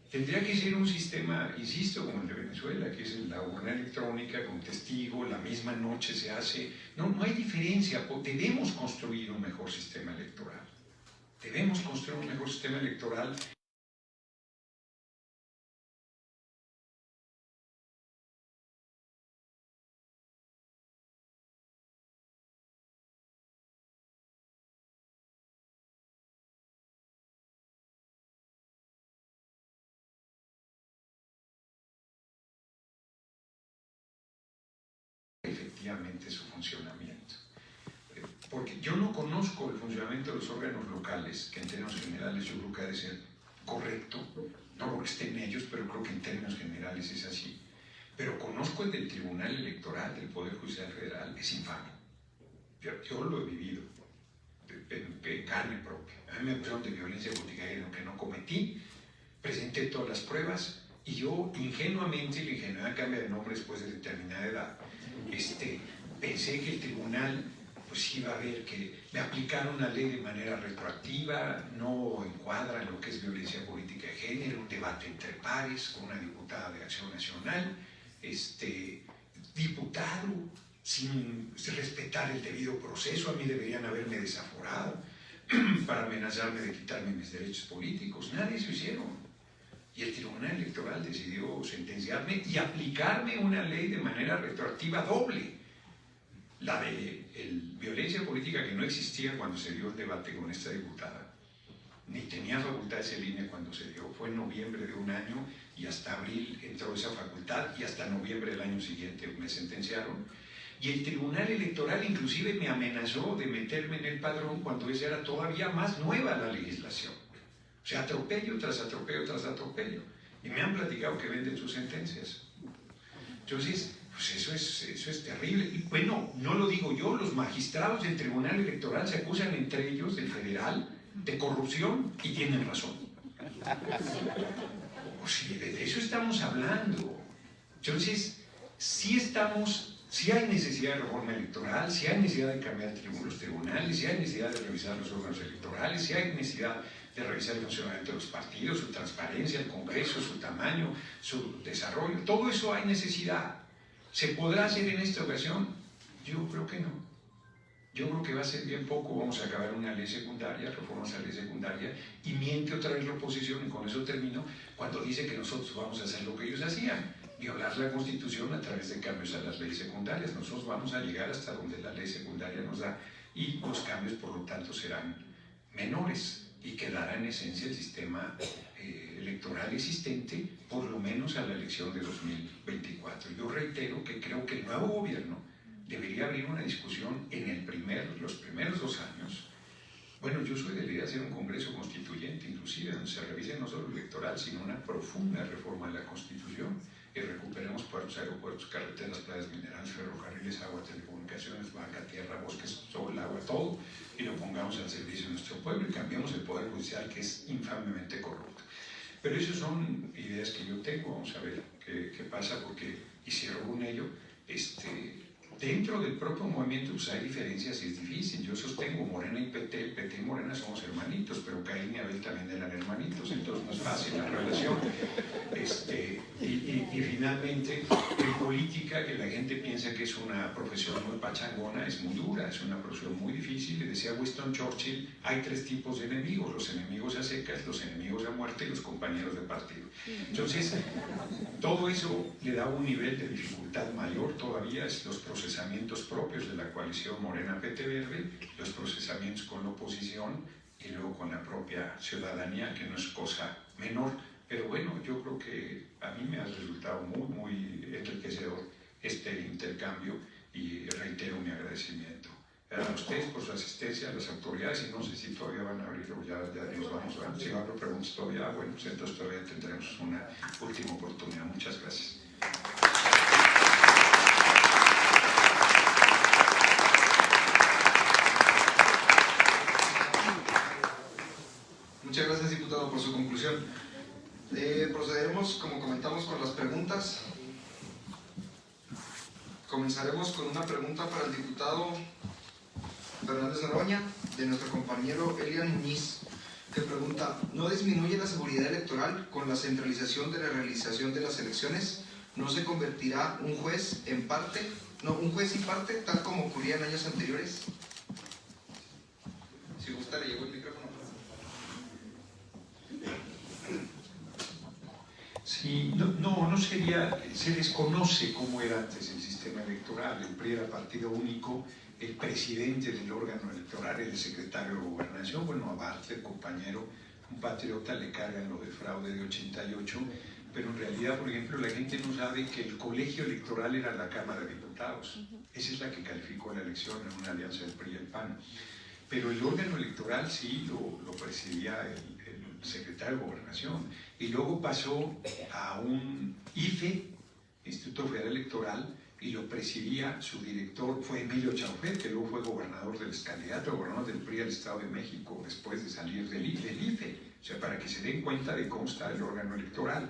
Tendría que ser un sistema, insisto, como el de Venezuela, que es la urna electrónica con testigo, la misma noche se hace. No hay diferencia, debemos construir un mejor sistema electoral. Debemos construir un mejor sistema electoral. Efectivamente su funcionamiento. Porque yo no conozco el funcionamiento de los órganos locales, que en términos generales yo creo que ha de ser correcto, no porque esté en ellos, pero creo que en términos generales es así. Pero conozco el del Tribunal Electoral del Poder Judicial Federal, es infame. Yo lo he vivido en carne propia. A mí me acusaron de violencia política en lo que no cometí, presenté todas las pruebas y yo ingenuamente, la ingenuidad cambia de nombre después de determinada edad, pensé que el tribunal pues iba a ver que me aplicaron una ley de manera retroactiva, no encuadra lo que es violencia política de género, un debate entre pares con una diputada de Acción Nacional, diputado sin respetar el debido proceso, a mí deberían haberme desaforado para amenazarme de quitarme mis derechos políticos, nadie se hicieron. Y el Tribunal Electoral decidió sentenciarme y aplicarme una ley de manera retroactiva doble. La de violencia política que no existía cuando se dio el debate con esta diputada, ni tenía facultades en línea cuando se dio, fue en noviembre de un año y hasta abril entró esa facultad y hasta noviembre del año siguiente me sentenciaron. Y el Tribunal Electoral inclusive me amenazó de meterme en el padrón cuando esa era todavía más nueva la legislación. O sea, atropello tras atropello tras atropello. Y me han platicado que venden sus sentencias. Entonces, pues eso es terrible. Y bueno, no lo digo yo, los magistrados del Tribunal Electoral se acusan entre ellos, del federal, de corrupción y tienen razón. Pues de eso estamos hablando. Entonces, sí hay necesidad de reforma electoral, sí hay necesidad de cambiar los tribunales, sí hay necesidad de revisar los órganos electorales, sí hay necesidad de revisar el funcionamiento de los partidos, su transparencia, el Congreso, su tamaño, su desarrollo. Todo eso hay necesidad. ¿Se podrá hacer en esta ocasión? Yo creo que no. Yo creo que va a ser bien poco. Vamos a acabar una ley secundaria, reformas a la ley secundaria, y miente otra vez la oposición, y con eso termino, cuando dice que nosotros vamos a hacer lo que ellos hacían, violar la Constitución a través de cambios a las leyes secundarias. Nosotros vamos a llegar hasta donde la ley secundaria nos da, y los cambios, por lo tanto, serán menores y quedará en esencia el sistema electoral existente, por lo menos a la elección de 2024. Yo reitero que creo que el nuevo gobierno debería abrir una discusión en los primeros 2 años. Bueno, yo soy de la idea de hacer un congreso constituyente, inclusive, donde se revise no solo el electoral, sino una profunda reforma de la Constitución, y recuperemos puertos, aeropuertos, carreteras, playas minerales, ferrocarriles, agua, telecomunicaciones, banca, tierra, bosques, sol, agua, todo, y lo pongamos al servicio de nuestro pueblo y cambiamos el Poder Judicial, que es infamemente corrupto. Pero esas son ideas que yo tengo. Vamos a ver qué pasa, porque, y cierro con ello, dentro del propio movimiento pues hay diferencias y es difícil. Yo sostengo Morena y PT y Morena somos hermanitos, pero Caín y Abel también eran hermanitos, entonces no es fácil la relación. Y finalmente, en política, que la gente piensa que es una profesión muy pachangona, es muy dura, es una profesión muy difícil. Le decía Winston Churchill, hay 3 tipos de enemigos: los enemigos a secas, los enemigos a muerte y los compañeros de partido. Entonces, todo eso le da un nivel de dificultad mayor todavía, es los procesamientos propios de la coalición Morena-PT-Verde, los procesamientos con la oposición y luego con la propia ciudadanía, que no es cosa menor. Pero bueno, yo creo que a mí me ha resultado muy, muy enriquecedor este intercambio, y reitero mi agradecimiento a ustedes por su asistencia, a las autoridades, y no sé si todavía van a abrir o ya nos vamos a... Si habrá preguntas todavía, bueno, pues entonces todavía tendremos una última oportunidad. Muchas gracias. Muchas gracias, diputado, por su conclusión. Procederemos, como comentamos, con las preguntas. Comenzaremos con una pregunta para el diputado Fernández Noroña, de nuestro compañero Elian Muñiz, que pregunta: ¿no disminuye la seguridad electoral con la centralización de la realización de las elecciones? ¿No se convertirá un juez y parte, tal como ocurría en años anteriores? Si gusta, le llevo el micrófono. Sí, no sería, se desconoce cómo era antes el sistema electoral. El PRI era partido único, el presidente del órgano electoral era el secretario de Gobernación. Bueno, a Bartlett, compañero, un patriota, le cargan lo de fraude de 88, pero en realidad, por ejemplo, la gente no sabe que el colegio electoral era la Cámara de Diputados. Esa es la que calificó la elección en una alianza del PRI y el PAN. Pero el órgano electoral sí lo presidía el secretario de Gobernación, y luego pasó a un IFE, Instituto Federal Electoral, y lo presidía su director, fue Emilio Chauvet, que luego fue gobernador candidato a gobernador del PRI al Estado de México después de salir del IFE. O sea, para que se den cuenta de cómo está el órgano electoral.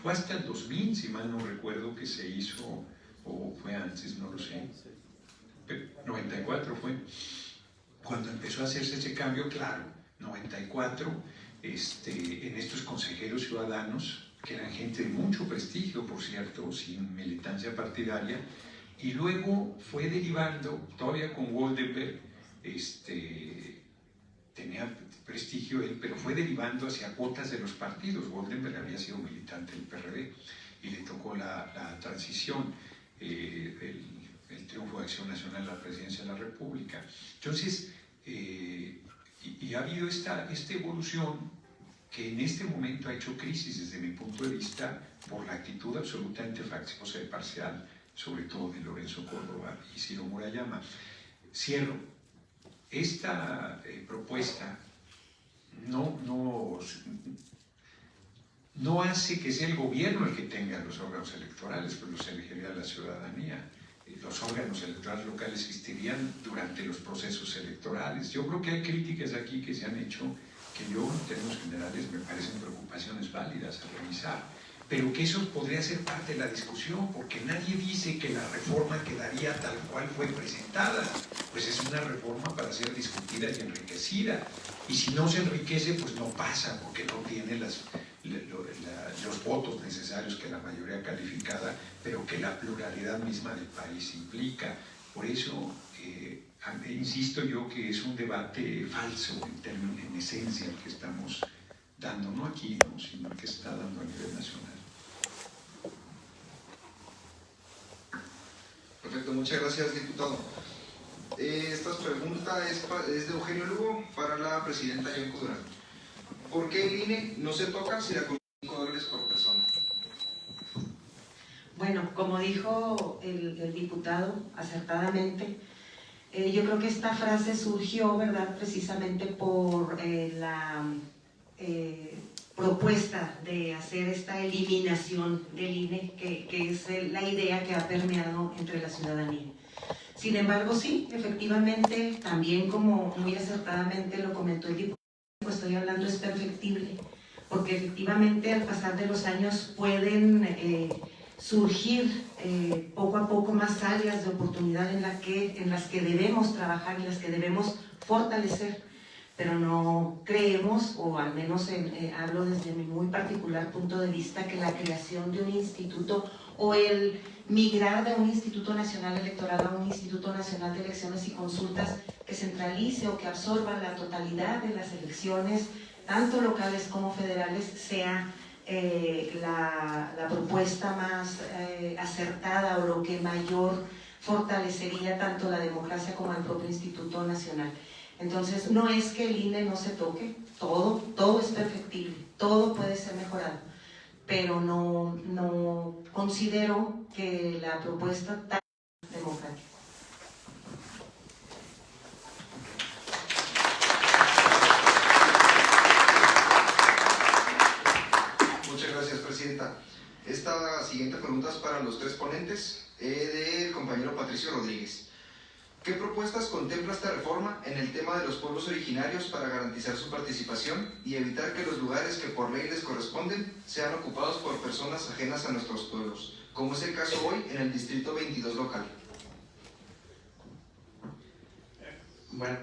Fue hasta el 2000, si mal no recuerdo, que se hizo, o fue antes, no lo sé, pero 94 fue cuando empezó a hacerse ese cambio. Claro, 94, en estos consejeros ciudadanos, que eran gente de mucho prestigio, por cierto, sin militancia partidaria, y luego fue derivando, todavía con Goldenberg, tenía prestigio él, pero fue derivando hacia cuotas de los partidos. Goldenberg había sido militante del PRD y le tocó la transición, el triunfo de Acción Nacional a la presidencia de la República. Entonces, y ha habido esta evolución que en este momento ha hecho crisis desde mi punto de vista por la actitud absolutamente facciosa y parcial, sobre todo de Lorenzo Córdoba y Ciro Murayama. Cierro. Esta propuesta no hace que sea el gobierno el que tenga los órganos electorales, pues los elegiría la ciudadanía. Los órganos electorales locales existirían durante los procesos electorales. Yo creo que hay críticas aquí que se han hecho que yo, en términos generales, me parecen preocupaciones válidas a revisar, pero que eso podría ser parte de la discusión, porque nadie dice que la reforma quedaría tal cual fue presentada. Pues es una reforma para ser discutida y enriquecida, y si no se enriquece, pues no pasa, porque no tiene los votos necesarios que la mayoría calificada, pero que la pluralidad misma del país implica. Por eso, insisto yo que es un debate falso en esencia el que estamos dando, no aquí, ¿no?, sino el que se está dando a nivel nacional. Perfecto, muchas gracias, diputado. Esta pregunta es de Eugenio Lugo para la presidenta Yonko Durán. ¿Por qué el INE no se toca si la consume $5 por persona? Bueno, como dijo el diputado acertadamente, yo creo que esta frase surgió, ¿verdad?, precisamente por la propuesta de hacer esta eliminación del INE, que es la idea que ha permeado entre la ciudadanía. Sin embargo, sí, efectivamente, también como muy acertadamente lo comentó el diputado, pues estoy hablando, es perfectible, porque efectivamente al pasar de los años pueden surgir poco a poco más áreas de oportunidad en las que debemos trabajar y las que debemos fortalecer, pero no creemos, o al menos hablo desde mi muy particular punto de vista, que la creación de un instituto o el migrar de un Instituto Nacional Electoral a un Instituto Nacional de Elecciones y Consultas que centralice o que absorba la totalidad de las elecciones, tanto locales como federales, sea la propuesta más acertada o lo que mayor fortalecería tanto la democracia como el propio Instituto Nacional. Entonces, no es que el INE no se toque, todo es perfectible, todo puede ser mejorado, pero no considero que la propuesta tan democrática. Esta siguiente pregunta es para los tres ponentes, del compañero Patricio Rodríguez. ¿Qué propuestas contempla esta reforma en el tema de los pueblos originarios para garantizar su participación y evitar que los lugares que por ley les corresponden sean ocupados por personas ajenas a nuestros pueblos, como es el caso hoy en el Distrito 22 local? Bueno,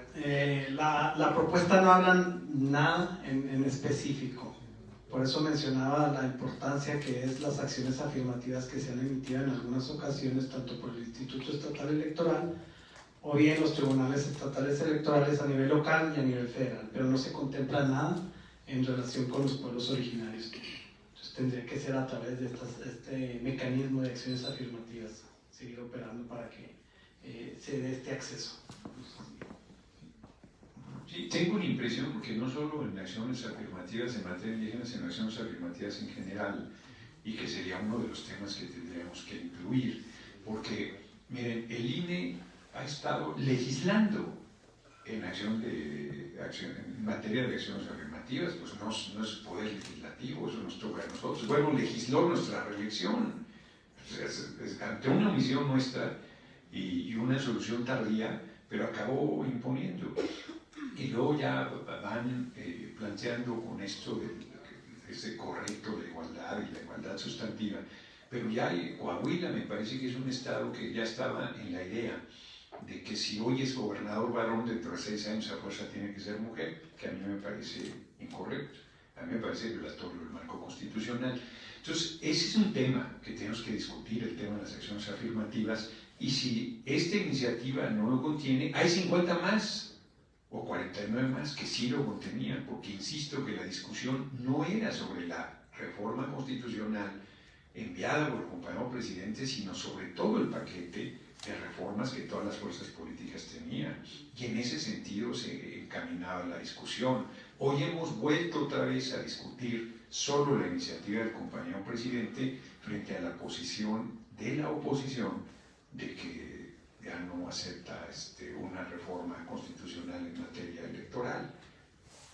la propuesta no habla nada en específico. Por eso mencionaba la importancia que es las acciones afirmativas que se han emitido en algunas ocasiones, tanto por el Instituto Estatal Electoral o bien los tribunales estatales electorales a nivel local y a nivel federal, pero no se contempla nada en relación con los pueblos originarios. Entonces tendría que ser a través de este mecanismo de acciones afirmativas, seguir operando para que se dé este acceso. Sí, tengo la impresión, porque no solo en acciones afirmativas en materia indígena, sino en acciones afirmativas en general, y que sería uno de los temas que tendríamos que incluir, porque, miren, el INE ha estado legislando en en materia de acciones afirmativas, pues no es poder legislativo, eso nos toca a nosotros. Bueno, legisló nuestra reelección, ante una omisión nuestra y una solución tardía, pero acabó imponiendo. Y luego ya van planteando con esto de correcto, la igualdad y la igualdad sustantiva, pero ya Coahuila me parece que es un estado que ya estaba en la idea de que si hoy es gobernador varón, dentro de 6 años a fuerza tiene que ser mujer, que a mí me parece incorrecto, a mí me parece violatorio del marco constitucional. Entonces, ese es un tema que tenemos que discutir, el tema de las acciones afirmativas, y si esta iniciativa no lo contiene, hay 50 más, o 49 más, que sí lo contenían, porque insisto que la discusión no era sobre la reforma constitucional enviada por el compañero presidente, sino sobre todo el paquete de reformas que todas las fuerzas políticas tenían, y en ese sentido se encaminaba la discusión. Hoy hemos vuelto otra vez a discutir solo la iniciativa del compañero presidente frente a la posición de la oposición de que ya no acepta una reforma constitucional en materia electoral,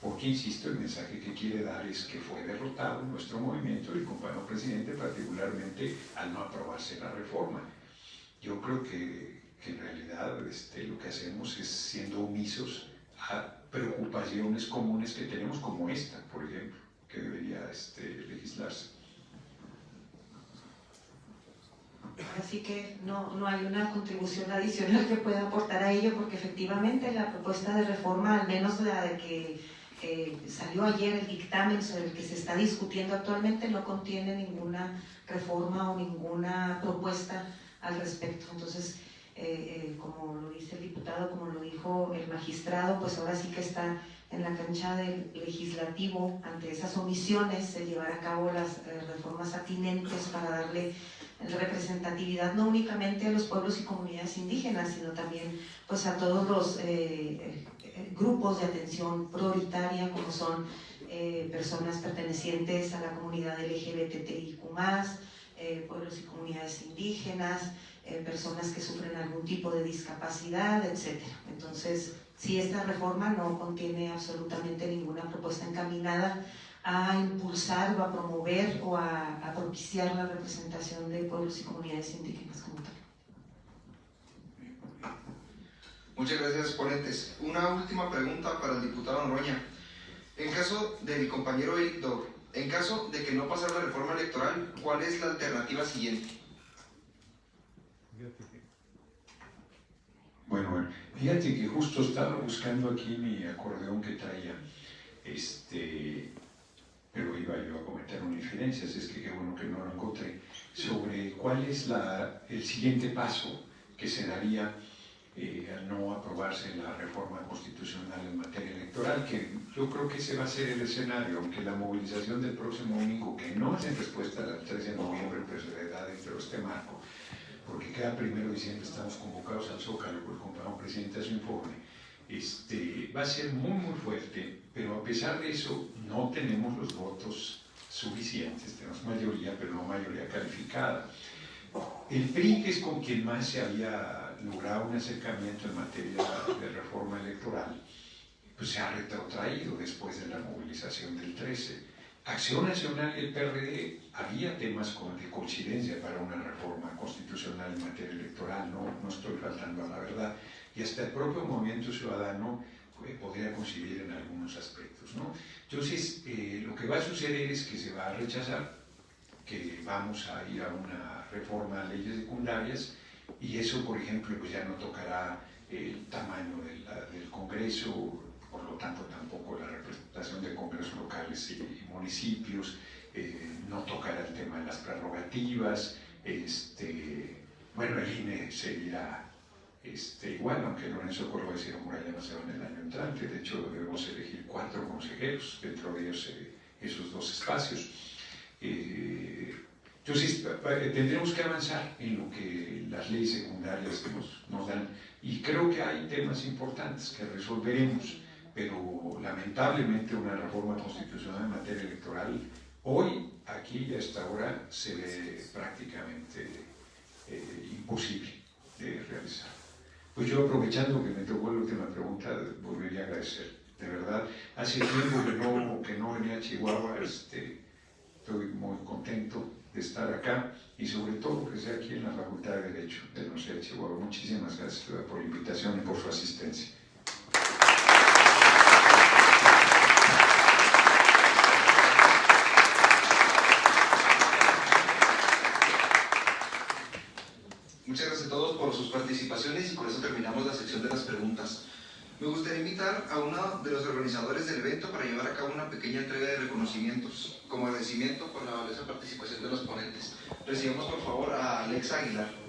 porque, insisto, el mensaje que quiere dar es que fue derrotado nuestro movimiento y el compañero presidente, particularmente al no aprobarse la reforma. Yo creo que en realidad lo que hacemos es siendo omisos a preocupaciones comunes que tenemos, como esta, por ejemplo, que debería legislarse. Así que no hay una contribución adicional que pueda aportar a ello, porque efectivamente la propuesta de reforma, al menos la de que salió ayer, el dictamen sobre el que se está discutiendo actualmente, no contiene ninguna reforma o ninguna propuesta al respecto. Entonces, como lo dice el diputado, como lo dijo el magistrado, pues ahora sí que está en la cancha del legislativo, ante esas omisiones, de llevar a cabo las reformas atinentes para darle representatividad no únicamente a los pueblos y comunidades indígenas, sino también pues a todos los grupos de atención prioritaria, como son personas pertenecientes a la comunidad LGBTIQ+, pueblos y comunidades indígenas, personas que sufren algún tipo de discapacidad, etc. Entonces, si esta reforma no contiene absolutamente ninguna propuesta encaminada a impulsar o a promover o a propiciar la representación de pueblos y comunidades indígenas como tal. Muchas gracias, ponentes. Una última pregunta para el diputado Noroña. En caso de mi compañero Héctor, en caso de que no pasara la reforma electoral, ¿cuál es la alternativa siguiente? Bueno, fíjate que justo estaba buscando aquí mi acordeón que traía, pero iba yo a cometer una infidencia, así es que qué bueno que no lo encontré, sobre cuál es el siguiente paso que se daría al no aprobarse la reforma constitucional en materia electoral, que yo creo que ese va a ser el escenario, aunque la movilización del próximo domingo, que no es en respuesta al 13 de noviembre, pero se da dentro de este marco, porque cada 1 de diciembre estamos convocados al Zócalo, por el compañero presidente a su informe, va a ser muy muy fuerte, pero a pesar de eso no tenemos los votos suficientes, tenemos mayoría, pero no mayoría calificada. El PRI, que es con quien más se había logrado un acercamiento en materia de reforma electoral, pues se ha retrotraído después de la movilización del 13. Acción Nacional y el PRD había temas de coincidencia para una reforma constitucional en materia electoral, no estoy faltando a la verdad, y hasta el propio Movimiento Ciudadano podría coincidir en algunos aspectos, ¿no? Entonces, lo que va a suceder es que se va a rechazar, que vamos a ir a una reforma a leyes secundarias, y eso, por ejemplo, pues ya no tocará el tamaño del Congreso, por lo tanto tampoco la representación de congresos locales y municipios, no tocará el tema de las prerrogativas, bueno, el INE seguirá igual, aunque Lorenzo Córdoba y Ciro Muralla no se van el año entrante. De hecho, debemos elegir 4 consejeros, dentro de ellos esos 2 espacios. Entonces, tendremos que avanzar en lo que las leyes secundarias nos dan, y creo que hay temas importantes que resolveremos, pero lamentablemente una reforma constitucional en materia electoral hoy, aquí y hasta ahora, se ve prácticamente imposible de realizar. Pues yo, aprovechando que me tocó la última pregunta, volvería a agradecer. De verdad, hace tiempo que no venía a Chihuahua, estoy muy contento de estar acá, y sobre todo que sea aquí en la Facultad de Derecho de la Universidad de Chihuahua. Muchísimas gracias por la invitación y por su asistencia. Muchas gracias a todos por sus participaciones, y con eso terminamos la sección de las preguntas. Me gustaría invitar a uno de los organizadores del evento para llevar a cabo una pequeña entrega de reconocimientos como agradecimiento por la valiosa participación de los ponentes. Recibimos por favor a Alexa Aguilar.